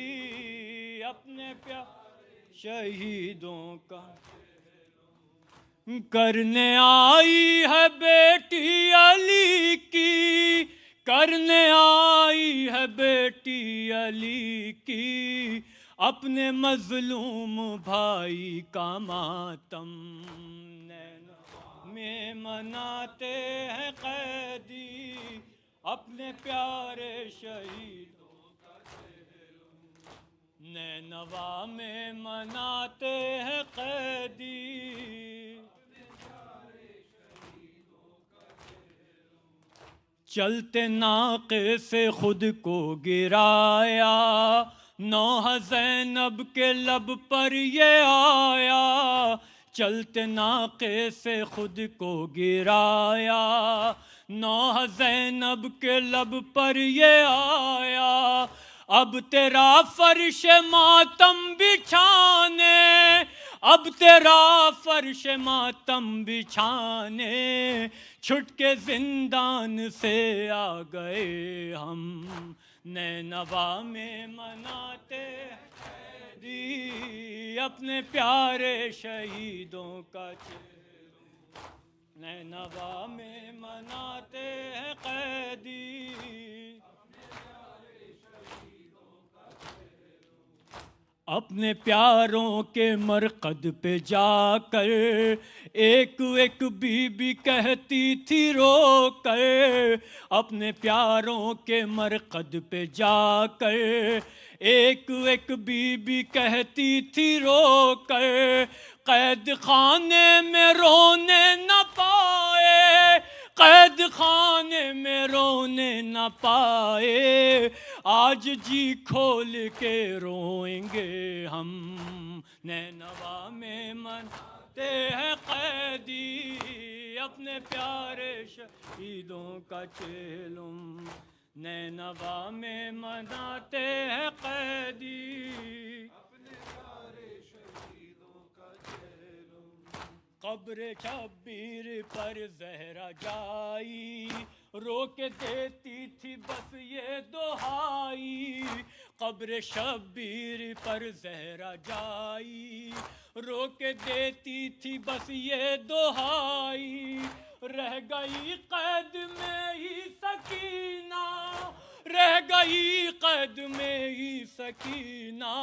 اپنے پیارے شہیدوں کا. کرنے آئی ہے بیٹی علی کی، کرنے آئی ہے بیٹی علی کی اپنے مظلوم بھائی کا ماتم. نینوا میں مناتے ہیں قیدی اپنے پیارے شہیدوں کا چہلم. نینوا میں مناتے ہیں قیدی چلتے ناقے سے خود کو گرایا، نوح زینب کے لب پر یہ آیا. چلتے ناقے سے خود کو گرایا، نوح زینب کے لب پر یہ آیا. اب تیرا فرش ماتم بچھانے، اب تیرا فرش ماتم بچھانے چھٹ کے زندان سے آ گئے ہم. نینوا میں مناتے ہیں قیدی اپنے پیارے شہیدوں کا چہلم، نینوا میں مناتے ہیں قیدی اپنے پیاروں کے مرقد پہ جا کر ایک ایک بی بی کہتی تھی رو کر، اپنے پیاروں کے مرقد پہ جا کر ایک ایک بی بی کہتی تھی رو کر، قید خانے میں رونے نہ پائے، قید خانے میں رونے نہ پائے، آج جی کھول کے روئیں گے ہم، نینوا میں مناتے ہیں قیدی اپنے پیارے شہیدوں کا چہلم، نینوا میں مناتے ہیں قیدی قبر شبیر پر زہرا جائی رو کے دیتی تھی بس یہ دہائی، قبر شبیر پر زہرا جائی رو کے دیتی تھی بس یہ دہائی، رہ گئی قید میں ہی سکینہ، رہ گئی قید میں ہی سکینہ،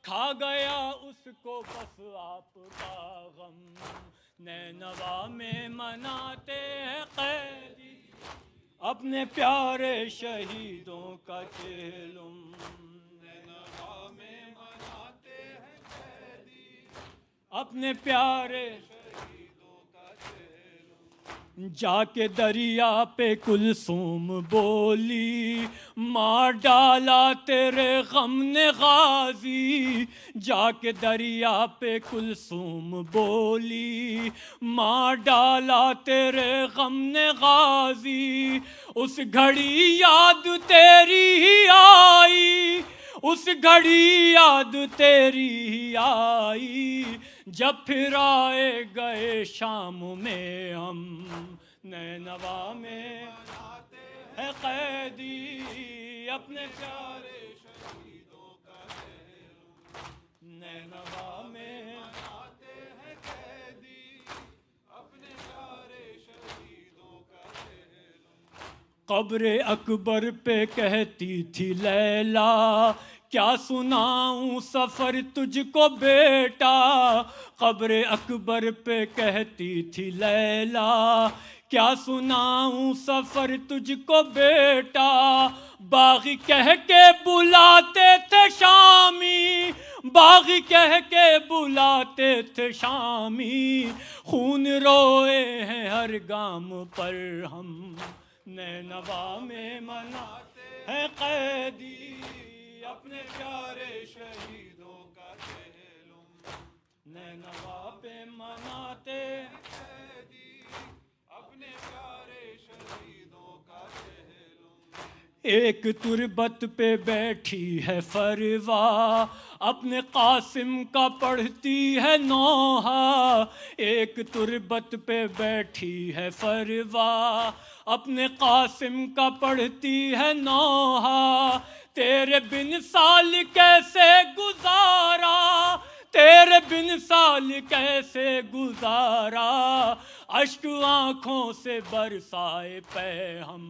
کھا گیا اس کو بس آپ کا غم، نینوا میں مناتے ہیں قیدی اپنے پیارے شہیدوں کا چہلم، نینوا میں مناتے ہیں قیدی اپنے پیارے جا کے دریا پہ کلثوم بولی مار ڈالا تیرے غم نے غازی، جا کے دریا پہ کلثوم بولی مار ڈالا تیرے غم نے غازی، اس گھڑی یاد تیری ہی آئی، اس گھڑی یاد تیری ہی آئی، جب پھر آئے گئے شام میں ہم، نینوا میں مناتے ہیں قیدی اپنے پیارے شہیدوں کا چہلم، نینوا میں مناتے ہیں قیدی اپنے پیارے شہیدوں کا چہلم، قبر اکبر پہ کہتی تھی لیلا کیا سناؤں سفر تجھ کو بیٹا، قبر اکبر پہ کہتی تھی لیلا کیا سناؤں سفر تجھ کو بیٹا، باغی کہہ کے بلاتے تھے شامی، باغی کہہ کے بلاتے تھے شامی، خون روئے ہیں ہر گام پر ہم، نینوا میں مناتے ہیں قیدی اپنے پیارے شہیدوں کا چہلم، نینوا پہ مناتے ہیں قیدی اپنے پیارے شہیدوں کا چہلم، ایک تربت پہ بیٹھی ہے فروا اپنے قاسم کا پڑھتی ہے نوحہ، ایک تربت پہ بیٹھی ہے فروا اپنے قاسم کا پڑھتی ہے نوحہ، تیرے بن سال کیسے گزارا، تیرے بن سال کیسے گزارا، اشک آنکھوں سے برسائے پہ ہم،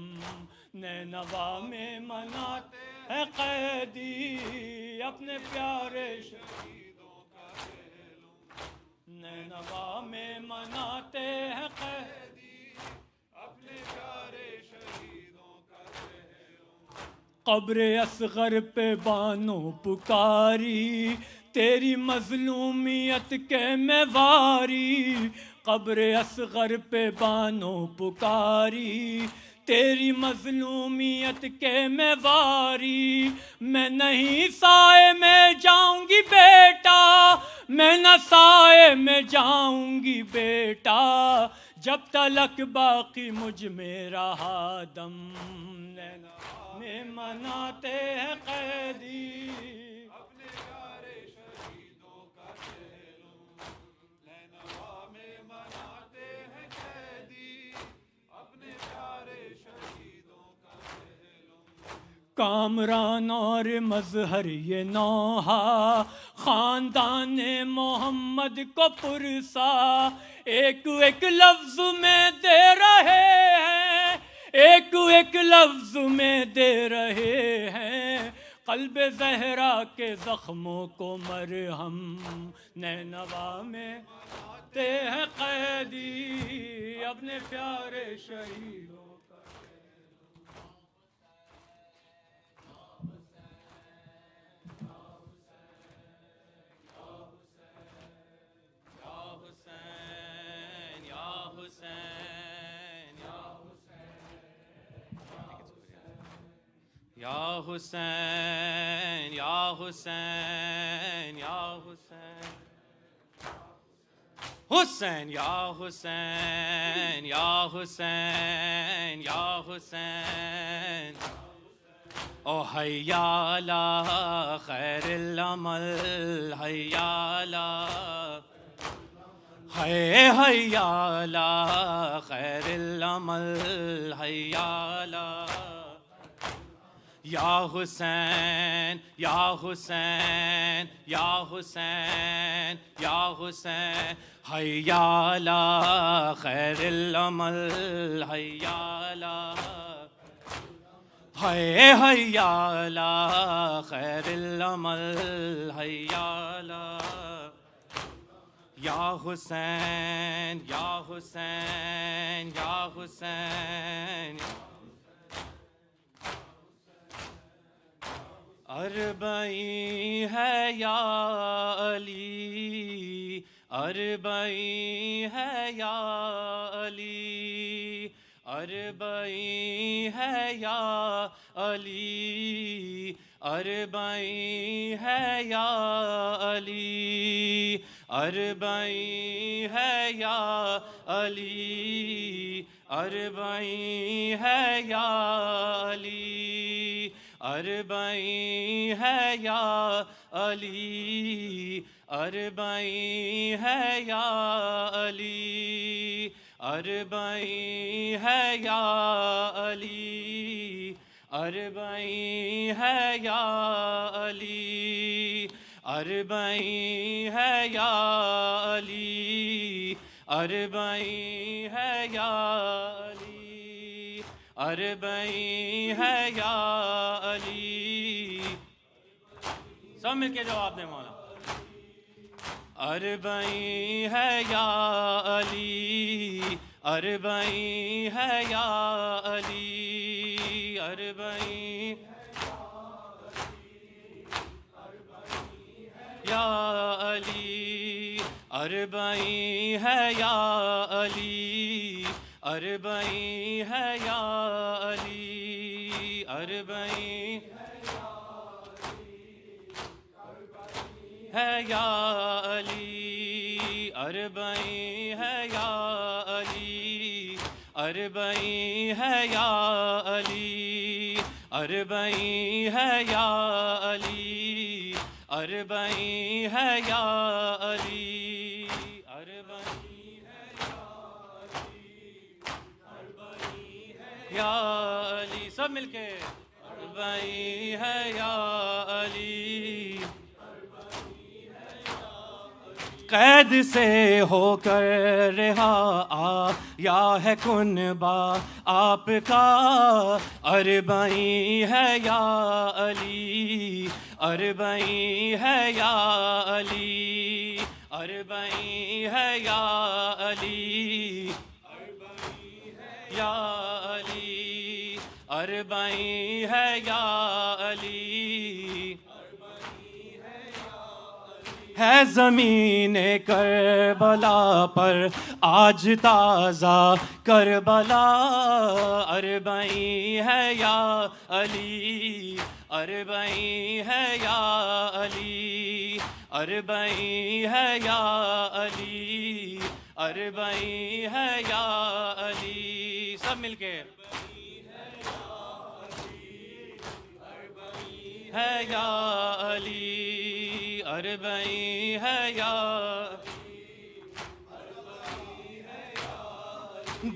نینوا میں مناتے ہیں قیدی اپنے پیارے شہیدوں کا چہلم، نینوا میں مناتے ہیں قیدی اپنے پیارے شہیدوں کا چہلم، قبر اصغر پہ بانو پکاری تیری مظلومیت کے میں واری، قبر اصغر پہ بانو پکاری تیری مظلومیت کے میں واری، میں نہیں سائے میں جاؤں گی بیٹا، میں نہ سائے میں جاؤں گی بیٹا، جب تلک باقی مجھ میں رہا دم، نینوا میں مناتے ہیں قیدی اپنے پیارے شہیدوں کا چہلم، نینوا میں مناتے ہیں قیدی اپنے پیارے شہیدوں کا چہلم، کامران اور مظہر یہ نوحہ خاندان محمد کو پرسا ایک ایک لفظ میں دے رہے ہیں ایک ایک لفظ میں دے رہے ہیں قلب زہرا کے زخموں کو مرہم نینوا میں آتے ہیں قیدی اپنے پیارے شہیدوں یا حسین یا حسین یا حسین حسین یا حسین یا حسین یا حسین او حیا علی خیر العمل حیا علی حیا علی خیر العمل حیا علی یا حسین یا حسین یا حسین یا حسین حیا علی خیر العمل حیا علی حیا علی خیر العمل حیا علی یا حسین یا حسین یا حسین اربعین ہے یا علی اربعین ہے یا علی اربعین ہے یا علی اربعین ہے یا علی اربعین ہے یا علی اربعین ہے یا علی اربعین ہے یا علی اربعین ہے یا علی اربعین ہے یا علی اربعین ہے یا علی اربعین ہے یا علی اربعین ہے یا علی اربعین ہے یا علی سب مل کے جواب دیں مولا اربعین ہے یا علی اربعین ہے یا علی اربعین یا علی اربعین ہے یا علی اربعین ہے یا علی اربعین ہے یا علی اربعین ہے یا علی اربعین ہے یا علی اربعین ہے یا علی اربعین ہے یا علی اربعین یا علی سب مل کے اربعین ہے یا علی قید سے ہو کر رہا آیا ہے کنبہ آپ کا اربعین ہے یا علی اربعین ہے یا علی اربعین ہے یا علی یا علی اربعین ہے یا علی ہے زمین کربلا پر آج تازہ کربلا اربعین ہے یا علی اربعین ہے یا علی اربعین ہے یا علی اربعین ہے یا علی سب مل کے ہے یا علی اربعین ہے یا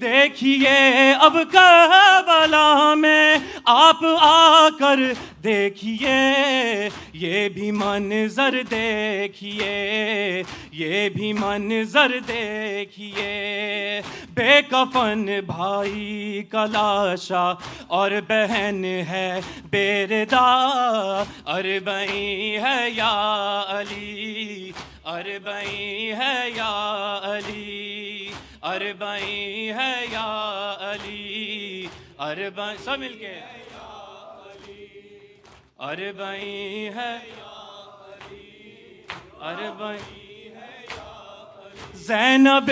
دیکھیے اب کربلا میں آپ آ کر دیکھیے یہ بھی منظر دیکھیے یہ بھی منظر دیکھیے بے کفن بھائی کا لاشا اور بہن ہے بے ردا اربعین ہے یا علی اربعین ہے یا علی اربعین ہے یا علی اربعین سب مل کے اربعین ہے اربعین زینب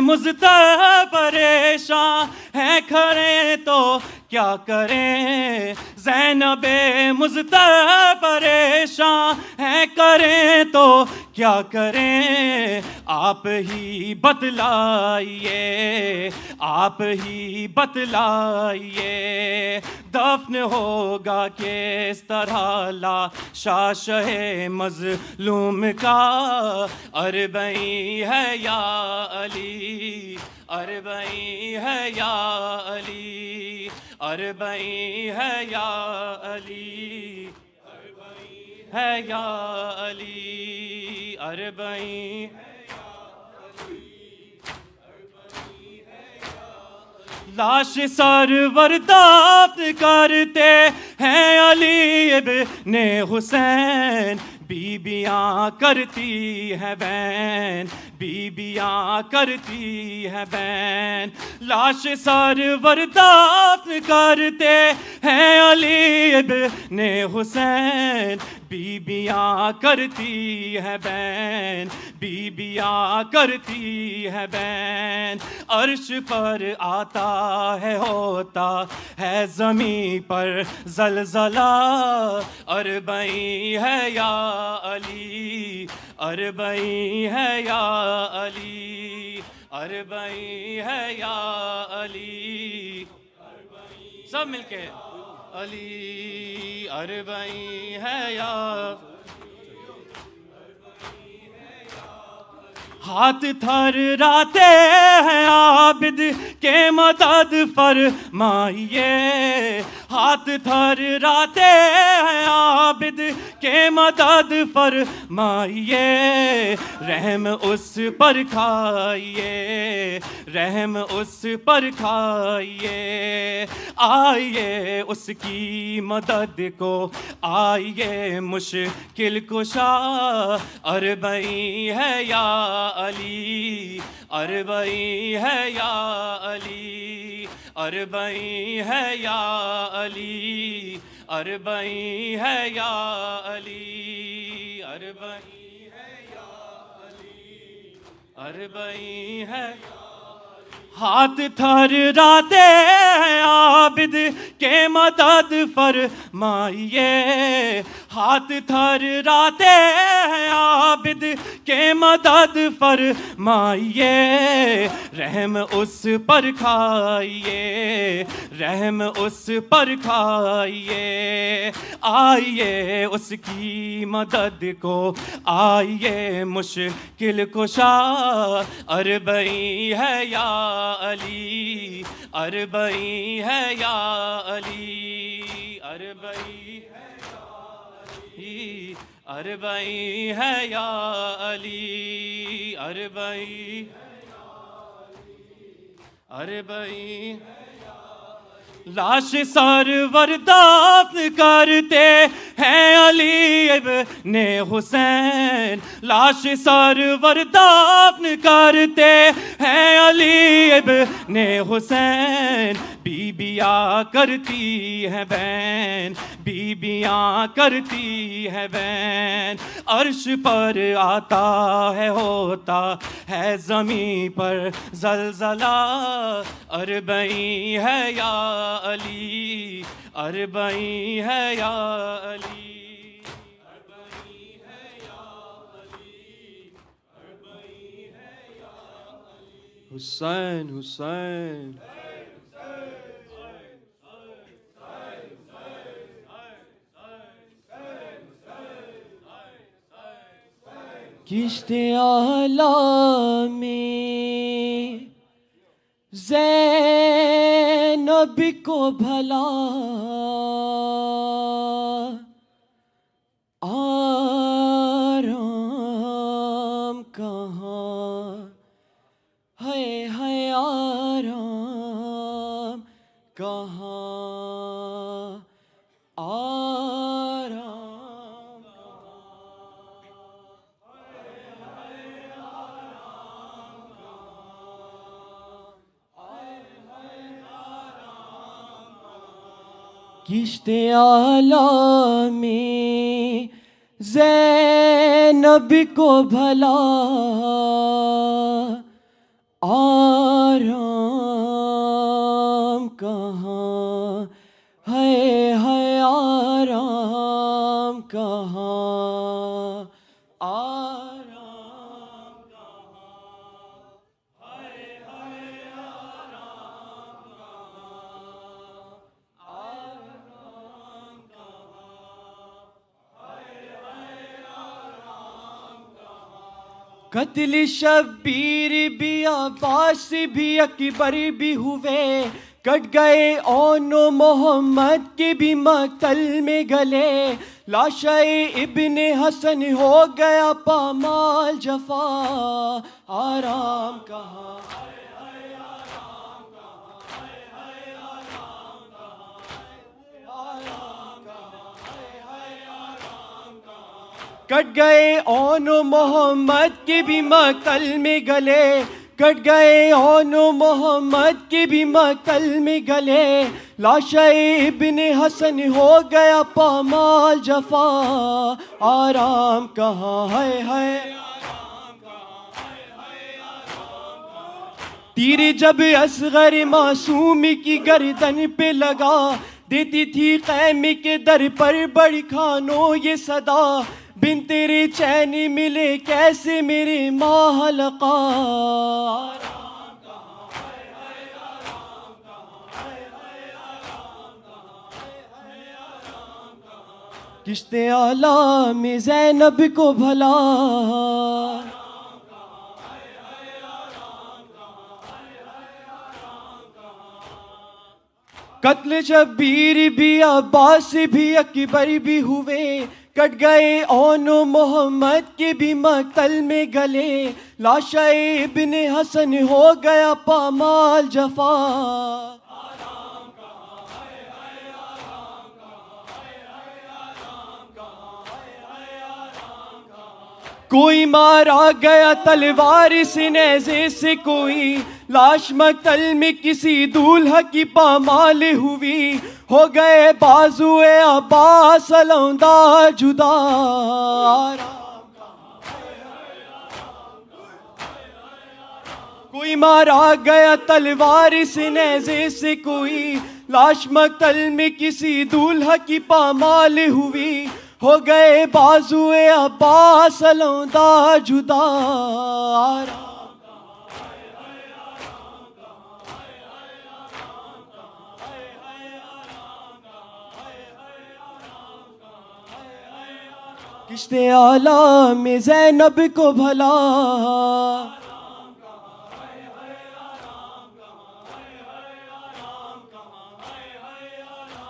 مجتبی پریشان ہے کھڑے تو کیا کریں زینب مجتبی پریشان ہے کریں تو کیا کریں آپ ہی بتلائیے آپ ہی بتلائیے دفن ہوگا کس طرح لاش مظلوم کا اربعین ہے یا علی اربعین ہے یا علی اربعین ہے یا علی ہے یا علی اربعین لاش سرور دفن کرتے ہیں علی ابن حسین بیبیاں کرتی ہیں بین بیبیاں کرتی ہیں بین لاش سرور دفن کرتے ہیں علی ابن حسین بیبیاں کرتی ہے بین بیبیاں کرتی ہے بین عرش پر آتا ہے ہوتا ہے زمین پر زلزلہ اربعین ہے یا علی اربعین ہے یا علی اربعین ہے یا علی سب مل کے علی اربعین ہے یا ہاتھ تھراتے ہیں عابد کے مدد فرمائیے ہاتھ تھراتے ہیں عابد کے مدد فرمائیے رحم اس پر کھائیے رحم اس پر کھائیے آئیے اس کی مدد کو آئیے مشکل کشا اربعین ہے یا علی اربعین ہے یا علی اربعین ہے یا علی اربعین ہے یا علی اربعین ہے یا علی اربعین ہے ہاتھ تھراتے ہیں عابد کے مدد فرمائیے ہاتھ تھراتے ہیں عابد کے مدد فرمائیے رحم اس پر کھائیے رحم اس پر کھائیے آئیے اس کی مدد کو آئیے مشکل کشا اربعین ہے یا علی اربعین ہے یا علی اربعین اربعین ہے یا علی اربعین اربعین لاش سرور دفن کرتے ہیں علی ابن حسین لاش سرور دفن کرتے ہیں علی ابن حسین بیبیاں کرتی ہیں بین بیبیاں کرتی ہیں بین عرش پر آتا ہے ہوتا ہے زمین پر زلزلہ اربعین ہے یا علی اربعین ہے یا علی اربعین ہے یا علی اربعین ہے یا علی حسین حسین کشت اعلیٰ میں زینب کو بھلا آرام کہاں ہے آرام کہاں آرام کشت اعلیٰ میں زینب کو بھلا آرام کہاں ہے آرام کہاں آرام قتل شبیر بھی عباس بھی اکبر بھی ہوئے کٹ گئے اون و محمد کے بھی مقتل میں گلے لاشا ابن حسن ہو گیا پامال جفا آرام کہاں کٹ گئے اون و محمد کے بھی مقتل میں گلے کٹ گئے اون و محمد کے بھی مقتل میں گلے لاشا ابن حسن ہو گیا پامال جفا آرام کہاں ہے تیر جب اصغر معصوم کی گردن پہ لگا دیتی تھی خیمے کے در پر بڑی کھانوں یہ صدا بن تیرے چین ملے کیسے میرے ماں حلقہ کشت اعلیٰ میں زینب کو بھلا قتل شبیر بھی عباس بھی اکبر بھی ہوئے کٹ گئے اون و محمد کے بھی مقتل میں گلے لاشا ابن حسن ہو گیا پامال جفا کوئی مارا گیا تلوار سے نیزے سے کوئی لاش مقتل میں کسی دولہا کی پامال ہوئی ہو گئے بازوئے عباس لوندا جدا کوئی مارا گیا تلوار سے نیزے سے کوئی لاش مقتل میں کسی دولہا کی پامال ہوئی ہو گئے بازوئے عباس لوندا جدا کشت اعلیٰ میں زینب کو بھلا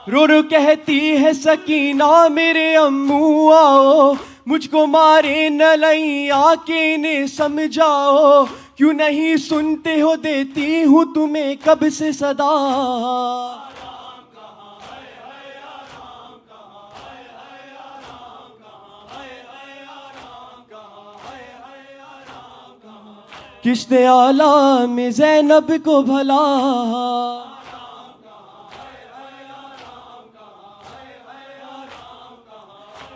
رو رو کہتی ہے سکینہ میرے امو آؤ مجھ کو مارے نہ لیں آ کے انہیں سمجھاؤ کیوں نہیں سنتے ہو دیتی ہوں تمہیں کب سے صدا کشت اعلیٰ میں زینب کو بھلا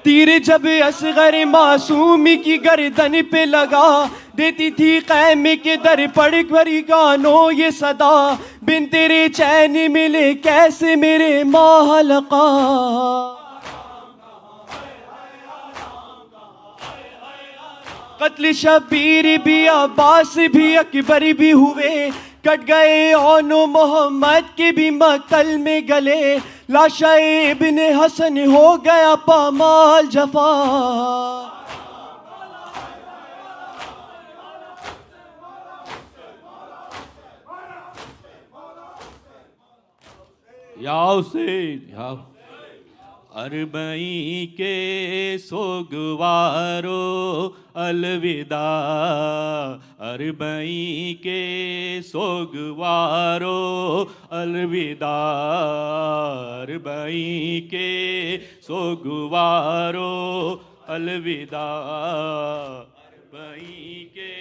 تیر جب اصغر معصومی کی گردن پہ لگا دیتی تھی خیمے کے در پڑ بھری گانوں یہ صدا بن تیرے چین ملے کیسے میرے ماں حلقہ قتل شبیر بھی عباس بھی اکبر بھی ہوئے کٹ گئے اون و محمد کے بھی مقتل میں گلے لاشا ابن حسن ہو گیا پامال جفا یا حسین یا اربعین کے سوگوارو الوداع، اربعین کے سوگوارو الوداع، اربعین کے سوگوارو الوداع، اربعین کے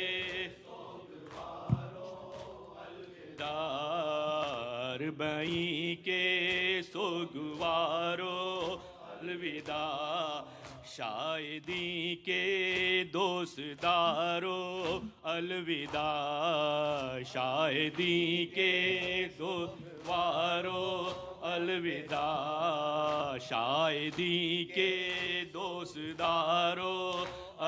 اربعین کے سوگوارو الوداع، شاہدی کے دوستدارو الوداع، شاہدی کے دوستدارو الوداع، شاہدی کے دوستدارو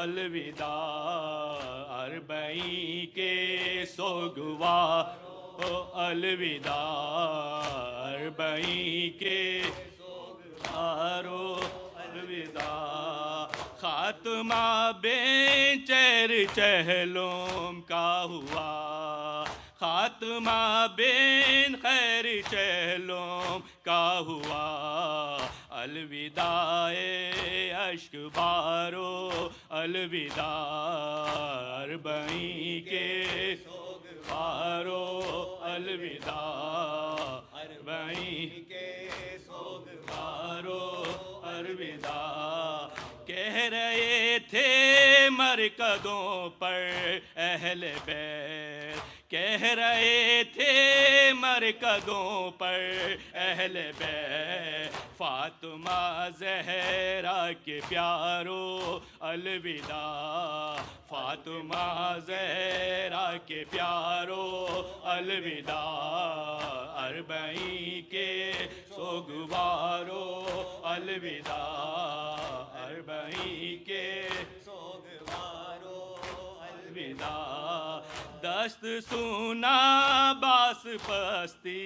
الوداع، اربعین کے سوگوارو الوداع، اربعین کے سوگوارو الوداع، خاتمہ بین چہر چہلوم کا ہوا، خاتمہ بین خیر چہلوم کا ہوا، الوداع اشک بارو الوداع، اربعین کے سوگوارو الوداع، اربعین کے سوگوارو الوداع، کہہ رہے تھے مرکزوں پر اہل بیت، کہہ رہے تھے مرکزوں پر اہل بیت، فاطمہ زہرا کے پیارو الوداع، فاطمہ زہرا کے پیارو الوداع، اربعین کے سوگوارو الوداع، اربعین کے سوگوارو الوداع، دست سونا باس پستی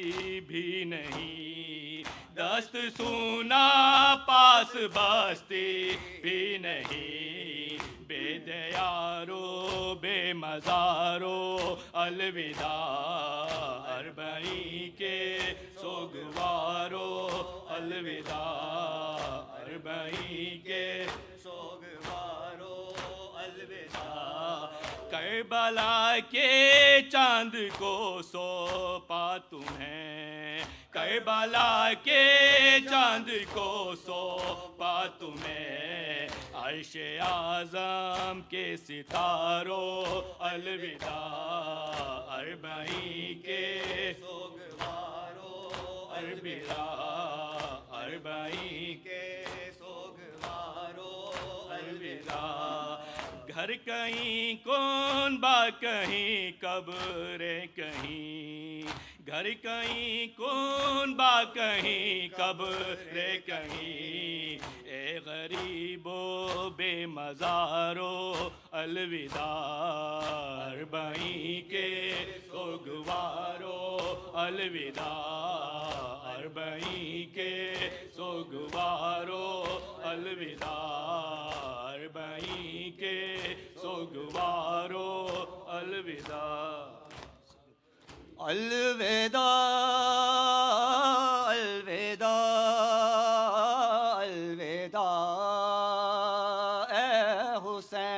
بھی نہیں، دست سونا پاس بستی بھی نہیں، بے دیارو بے مزارو الوداع، اربعین کے سوگوارو الوداع، اربعین کے سوگوارو الوداع، کربلا کے چاند کو سونپا تمہیں، کربلا کے چاند کو سونپا تمہیں، عرش اعظم کے ستارو الوداع، اربعین کے سوگوارو الوداع، اربعین کے سوگوارو الوداع، گھر کہیں کون با کہیں قبریں کہیں، گھر کہیں کون با کہیں قبریں کہیں، اے غریب و بے مزارو الوداع، اربعین کے سوگوارو الوداع، اربعین کے سوگوارو الوداع، اربعین کے سوگوارو الوداع، الوداع الوداع الوداع اے حسین،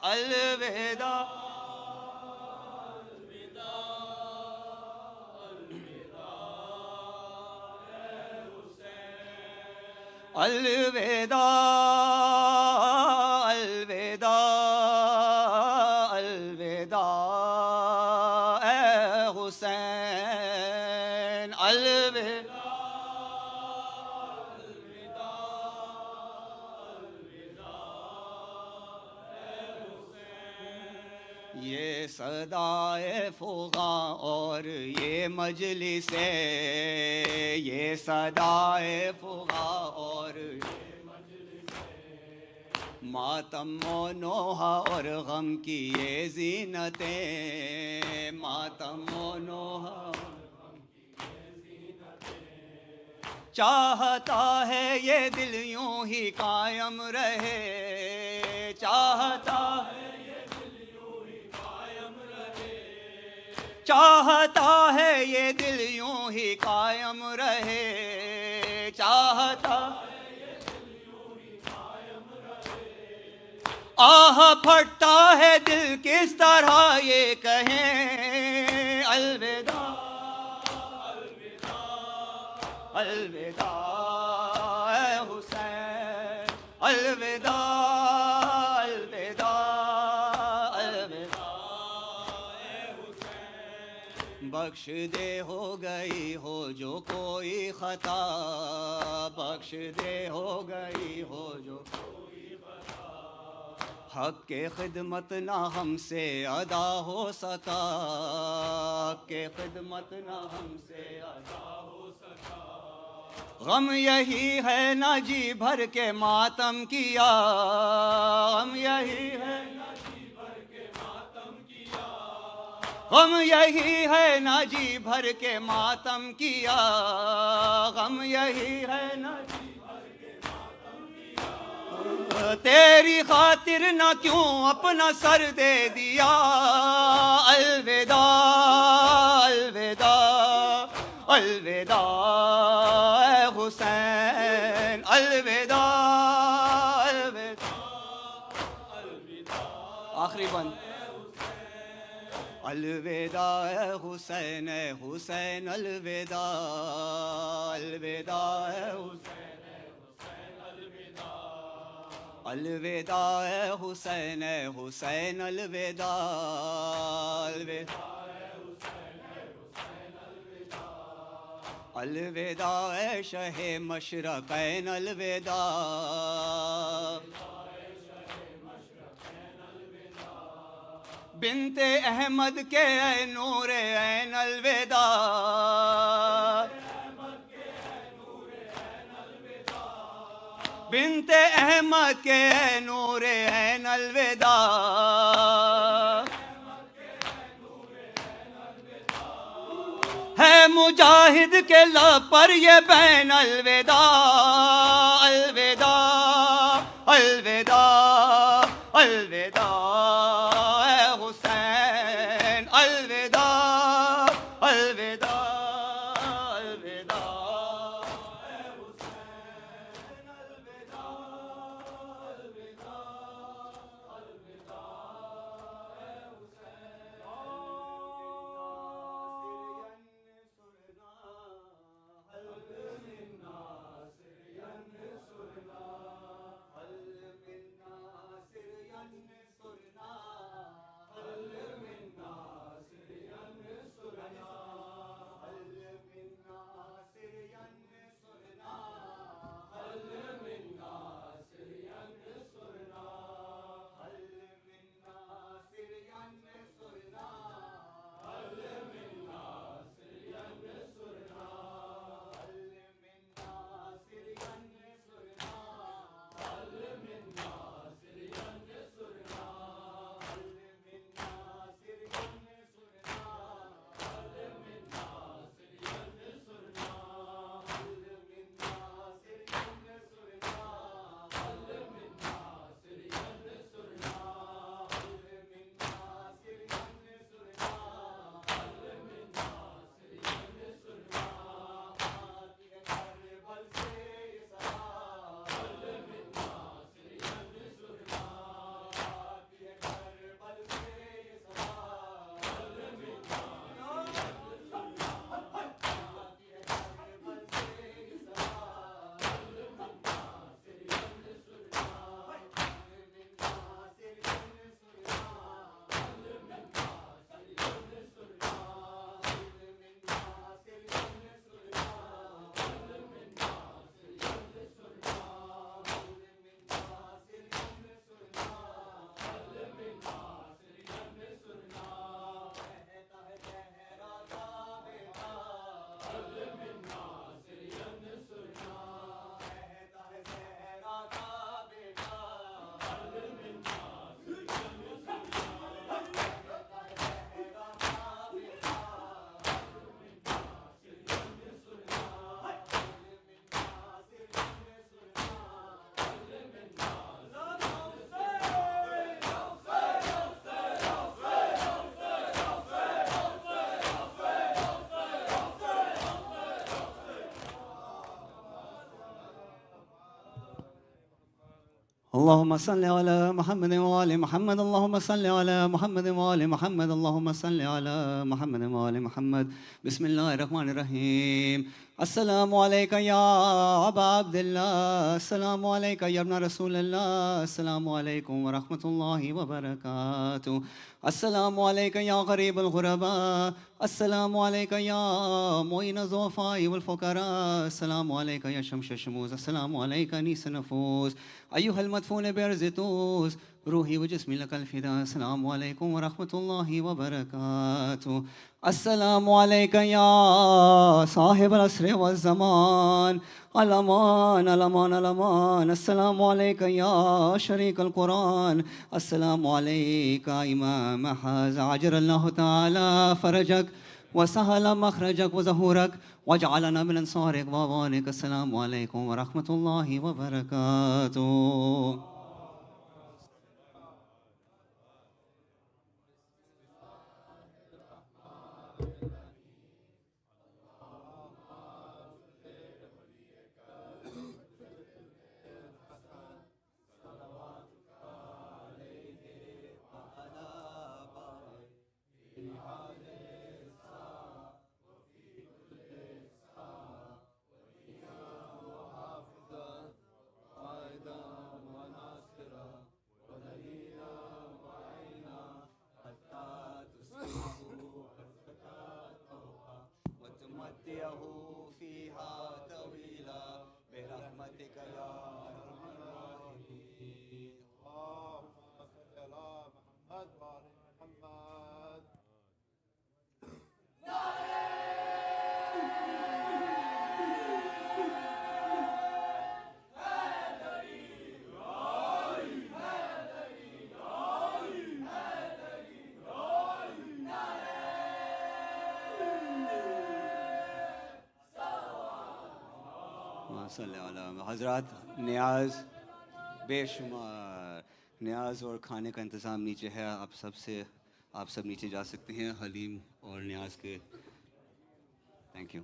الوداع الوداع الوداع الوداع اے حسین، الوداع یہ صدائے فغاں اور یہ مجلس ہے، یہ صدائے فغاں اور ماتم و نوحہ اور غم کی یہ زینتیں، ماتم و نوحہ چاہتا ہے یہ دل یوں ہی قائم رہے، چاہتا ہے چاہتا ہے یہ دل یوں ہی قائم رہے، چاہتا آہ پھٹتا ہے دل کس طرح یہ کہیں الوداع الوداع اے حسین، الوداع الوداع الوداع اے حسین، بخش دے ہو گئی ہو جو کوئی خطا، بخش دے ہو گئی ہو جو حق کے خدمت نہ ہم سے ادا ہو سکا، حق کے خدمت نہ ہم سے ادا ہو سکا، غم یہی ہے نہ جی بھر کے ماتم کیا، غم یہی ہے نہ جی بھر کے ماتم کیا، غم یہی ہے نہ جی بھر کے ماتم کیا، غم یہی ہے نہ جی تیری خاطر نہ کیوں اپنا سر دے دیا، الوداع الوداع الوداع اے حسین، الوداع الوداع آخری بند، الوداع اے حسین، اے حسین الوداع الوداع اے حسین، الوداع اے حسین، اے حسین الوداع الوداع الوداع اے شہ مشرقین الوداع، بنت احمد کے اے نور عین الوداع، بنت احمد کے اے نور عین الوداع، ہے مجاہد کے لب پر یہ بین الوداع، الوداع الوداع الوداع اے حسین، الوداع الوداع الوداع اے حسین، الوداع الوداع الوداع اے حسین، اللهم صل على محمد وآل محمد اللهم صل على محمد وآل محمد اللهم صل على محمد وآل محمد بسم الله الرحمن الرحيم السلام عليك يا أبا عبد الله السلام عليك يا ابن رسول الله السلام عليكم ورحمة الله وبركاته السلام عليك يا غريب الغرباء السلام عليك يا معين الضعفاء والفقراء السلام عليك يا شمس الشموس السلام عليك أنيس النفوس أيها المدفون بأرض طوس روحي وجسمي لك الفداء السلام عليكم ورحمة الله وبركاته السلام عليك يا صاحب العصر والزمان الأمان الأمان الأمان السلام عليك يا شريك القرآن السلام عليك إمام هذا عجل الله تعالى فرجك وسهل مخرجك وظهورك واجعلنا من أنصارك وأعوانك السلام عليكم ورحمة الله وبركاته صلی اللہ حضرات نیاز بے شمار نیاز اور کھانے کا انتظام نیچے ہے آپ سب نیچے جا سکتے ہیں حلیم اور نیاز کے تھینک یو